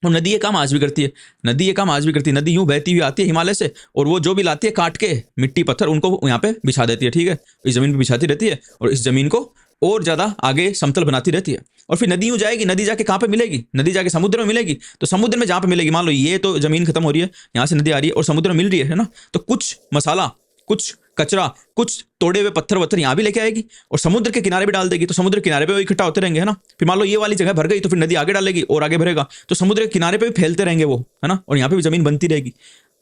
[SPEAKER 1] और नदी ये काम आज भी करती है, नदी ये काम आज भी करती है। नदी यूं बहती हुई आती है हिमालय से, और वो जो भी लाती है काट के मिट्टी पत्थर उनको यहाँ पे बिछा देती है, ठीक है, इस जमीन पे बिछाती रहती है, और इस जमीन को और ज्यादा आगे समतल बनाती रहती है। और फिर नदी यूं जाएगी, नदी जाके कहाँ पे मिलेगी, नदी जाके समुद्र में मिलेगी। तो समुद्र में जहाँ पे मिलेगी, मान लो ये तो जमीन खत्म हो रही है, यहाँ से नदी आ रही है और समुद्र में मिल रही है ना, तो कुछ मसाला, कुछ कचरा, कुछ तोड़े हुए पत्थर वत्थर यहाँ भी लेके आएगी और समुद्र के किनारे भी डाल देगी। तो समुद्र के किनारे पे वो इकट्ठा होते रहेंगे, है ना। फिर मान लो ये वाली जगह भर गई तो फिर नदी आगे डालेगी और आगे भरेगा, तो समुद्र के किनारे पे भी फैलते रहेंगे वो, है ना, और यहाँ पे भी जमीन बनती रहेगी।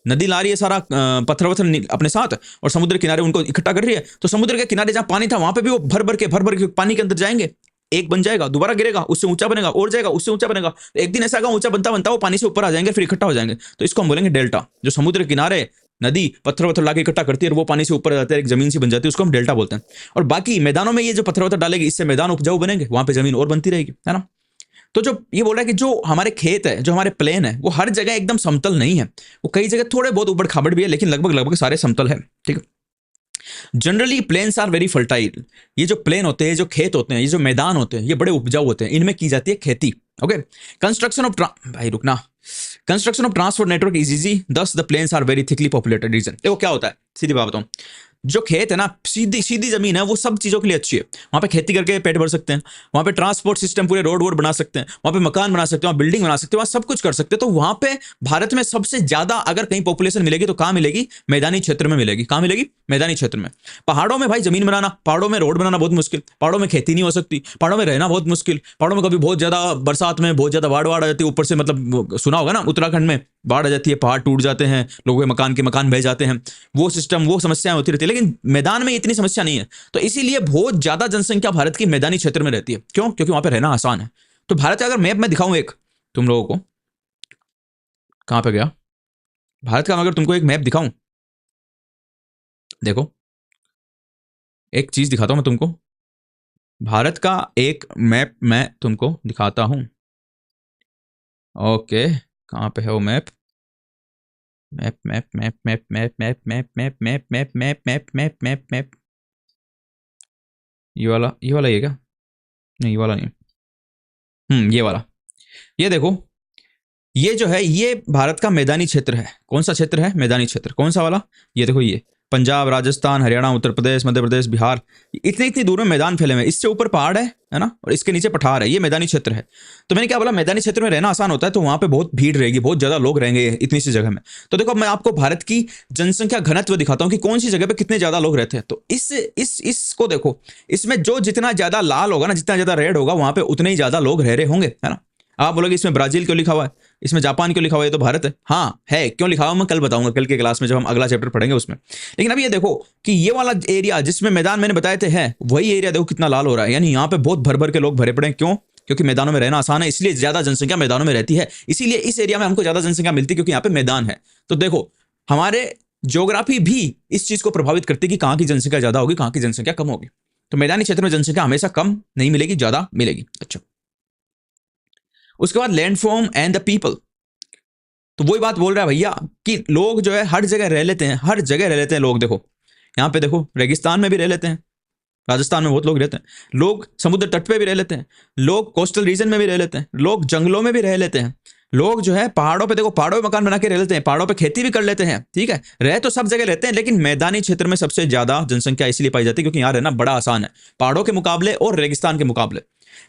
[SPEAKER 1] नदी ला रही है सारा पत्थर वत्थर अपने साथ और समुद्र के किनारे उनको इकट्ठा कर रही है। तो समुद्र के किनारे जहाँ पानी था वहां पे भी वो भर भर के पानी के अंदर जाएंगे, एक बन जाएगा, दोबारा गिरेगा, उससे ऊंचा बनेगा, और जाएगा, उससे ऊंचा बनेगा। तो एक दिन ऐसा आएगा ऊंचा बनता बनता वो पानी से ऊपर आ जाएंगे, फिर इकट्ठा हो जाएंगे। तो इसको हम बोलेंगे डेल्टा। जो समुद्र किनारे नदी पत्थर वत्थर लाके इकट्ठा करती है और वो पानी से ऊपर जाते हैं, एक जमीन सी बन जाती है, उसको हम डेल्टा बोलते हैं। और बाकी मैदानों में ये जो पत्थर वत्थर डालेगी, इससे मैदान उपजाऊ बनेंगे, वहां पे जमीन और बनती रहेगी, है ना। तो जो ये बोल रहा है कि जो हमारे खेत है, जो हमारे प्लेन है, वो हर जगह एकदम समतल नहीं है, वो कई जगह थोड़े बहुत ऊबड़ खाबड़ भी है, लेकिन लगभग सारे समतल है, ठीक है। Generally plains are very fertile. ये जो प्लेन होते हैं, जो खेत होते हैं, ये जो मैदान होते हैं, ये बड़े उपजाऊ होते हैं, इनमें की जाती है खेती। ओके, कंस्ट्रक्शन ऑफ भाई रुकना, construction of transport network is easy, thus the plains are very thickly populated region. देखो क्या होता है, सीधी बात बताऊं, जो खेत है ना, सीधी सीधी जमीन है, वो सब चीजों के लिए अच्छी है। वहां पे खेती करके पेट भर सकते हैं, वहां पे ट्रांसपोर्ट सिस्टम पूरे रोड वोड बना सकते हैं, वहां पे मकान बना सकते हैं, वहां बिल्डिंग बना सकते हैं, वहां सब कुछ कर सकते हैं। तो वहां पे भारत में सबसे ज्यादा अगर कहीं पॉपुलेशन मिलेगी तो कहां मिलेगी, मैदानी क्षेत्र में मिलेगी। कहां मिलेगी, मैदानी क्षेत्र में। पहाड़ों में भाई जमीन बनाना, पहाड़ों में रोड बनाना बहुत मुश्किल, पहाड़ों में खेती नहीं हो सकती, पहाड़ों में रहना बहुत मुश्किल, पहाड़ों में कभी बहुत ज्यादा बरसात में बहुत ज्यादा बाढ़ आ जाती है, ऊपर से मतलब सुना होगा ना, उत्तराखंड में बाढ़ आ जाती है, पहाड़ टूट जाते हैं, लोगों के मकान बह जाते हैं, वो सिस्टम, वो समस्याएं होती रहती है। लेकिन मैदान में इतनी समस्या नहीं है, तो इसीलिए बहुत ज्यादा जनसंख्या भारत की मैदानी क्षेत्र में रहती है। क्यों? क्योंकि वहां पे रहना आसान है। तो भारत का अगर मैप में दिखाऊं एक तुम लोगों को, कहां पे गया भारत का, अगर तुमको एक मैप दिखाऊं, देखो एक चीज दिखाता हूं मैं तुमको, भारत का एक मैप मैं तुमको दिखाता हूं। ओके, कहां पे है वो map, map map map map map map map map map map map map map map map, ये वाला ये क्या, नहीं ये वाला नहीं, ये वाला, ये देखो, ये जो है ये भारत का मैदानी क्षेत्र है। कौन सा क्षेत्र है, मैदानी क्षेत्र, कौन सा वाला, ये देखो, ये पंजाब, राजस्थान, हरियाणा, उत्तर प्रदेश, मध्य प्रदेश, बिहार, इतनी दूर में मैदान फैले हुए हैं। इससे ऊपर पहाड़ है ना, और इसके नीचे पठार है, ये मैदानी क्षेत्र है। तो मैंने क्या बोला, मैदानी क्षेत्र में रहना आसान होता है, तो वहां पे बहुत भीड़ रहेगी, बहुत ज्यादा लोग रहेंगे इतनी सी जगह में। तो देखो मैं आपको भारत की जनसंख्या घनत्व दिखाता हूं कि कौन सी जगह पे कितने ज्यादा लोग रहते हैं। तो इसको देखो, इसमें जो जितना ज्यादा लाल होगा ना, जितना ज्यादा रेड होगा, वहां पे उतने ही ज्यादा लोग रह रहे होंगे, है ना। आप बोलोगे इसमें ब्राजील क्यों लिखा हुआ है, इसमें जापान क्यों लिखा हुआ है, ये तो भारत है। हाँ है, क्यों लिखा हुआ मैं कल बताऊंगा, कल के क्लास में जब हम अगला चैप्टर पढ़ेंगे उसमें। लेकिन अभी ये देखो कि ये वाला एरिया जिसमें मैदान मैंने बताए थे है, वही एरिया देखो कितना लाल हो रहा है, यानी यहाँ पे बहुत भर के लोग भरे पड़े हैं। क्यों? क्योंकि मैदानों में रहना आसान है, इसलिए ज्यादा जनसंख्या मैदानों में रहती है, इसीलिए इस एरिया में हमको ज्यादा जनसंख्या मिलती है, क्योंकि यहाँ पे मैदान है। तो देखो हमारे ज्योग्राफी भी इस चीज को प्रभावित करती है कि कहाँ की जनसंख्या ज्यादा होगी, कहाँ की जनसंख्या कम होगी। तो मैदानी क्षेत्र में जनसंख्या हमेशा कम नहीं मिलेगी, ज्यादा मिलेगी। अच्छा, उसके बाद लैंडफॉर्म एंड द पीपल, तो वही बात बोल रहा है भैया कि लोग जो है हर जगह रह लेते हैं, हर जगह रह लेते हैं लोग। देखो यहाँ पे देखो, रेगिस्तान में भी रह लेते हैं, राजस्थान में बहुत लोग रहते हैं, लोग समुद्र तट पे भी रह लेते हैं, लोग कोस्टल रीजन में भी रह लेते हैं, लोग जंगलों में भी रह लेते हैं, लोग जो है पहाड़ों पे, देखो पहाड़ों में मकान बना के रह लेते हैं, पहाड़ों पे खेती भी कर लेते हैं, ठीक है, रह तो सब जगह रहते हैं। लेकिन मैदानी क्षेत्र में सबसे ज्यादा जनसंख्या इसलिए पाई जाती है क्योंकि यहाँ रहना बड़ा आसान है, पहाड़ों के मुकाबले और रेगिस्तान के मुकाबले।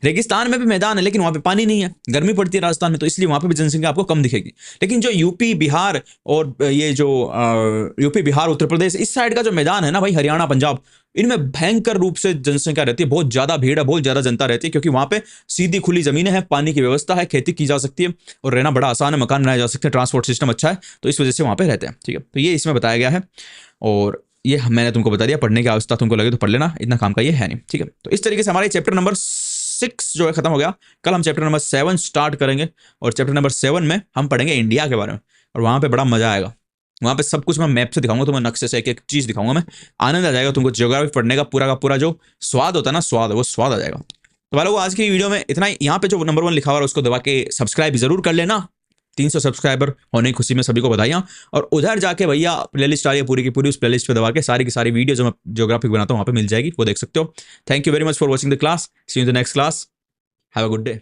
[SPEAKER 1] रेगिस्तान में भी मैदान है लेकिन वहां पे पानी नहीं है, गर्मी पड़ती है राजस्थान में, तो इसलिए वहां पे भी जनसंख्या आपको कम दिखेगी। लेकिन जो यूपी बिहार और ये जो यूपी बिहार उत्तर प्रदेश इस साइड का जो मैदान है ना भाई, हरियाणा पंजाब, इनमें भयंकर रूप से जनसंख्या रहती है, बहुत ज्यादा भीड़ है, बहुत ज्यादा जनता रहती है, क्योंकि वहां पे सीधी खुली जमीनें हैं, पानी की व्यवस्था है, खेती की जा सकती है और रहना बड़ा आसान है, मकान बनाए जा सकते हैं, ट्रांसपोर्ट सिस्टम अच्छा है, तो इस वजह से वहां पे रहते हैं। ठीक है, तो ये इसमें बताया गया है और ये मैंने तुमको बता दिया, पढ़ने की आवश्यकता तुमको लगे तो पढ़ लेना, इतना काम का ये है नहीं। ठीक है, तो इस तरीके से हमारे चैप्टर नंबर 6 जो है खत्म हो गया। कल हम चैप्टर नंबर 7 स्टार्ट करेंगे और चैप्टर नंबर 7 में हम पढ़ेंगे इंडिया के बारे में और वहां पे बड़ा मजा आएगा। वहां पे सब कुछ मैं मैप से दिखाऊंगा, तुम्हें नक्शे से एक एक चीज दिखाऊंगा मैं, आनंद आ जाएगा तुमको। ज्योग्राफी पढ़ने का पूरा जो स्वाद होता है ना, स्वाद, वो स्वाद आ जाएगा। तो भाई लोग आज की वीडियो में इतना ही। यहाँ पे जो नंबर 1 लिखा हुआ है उसको दबा के सब्सक्राइब जरूर कर लेना। 300 सब्सक्राइबर होने की खुशी में सभी को बधाइयाँ। और उधर जाके भैया प्लेलिस्ट आ रही है पूरी की पूरी, उस प्लेलिस्ट पे दबा के सारी की सारी वीडियो जो मैं ज्योग्राफी बनाता हूँ वहाँ पे मिल जाएगी, वो देख सकते हो। Thank you very much for watching the class, see you in the next class, have a good day.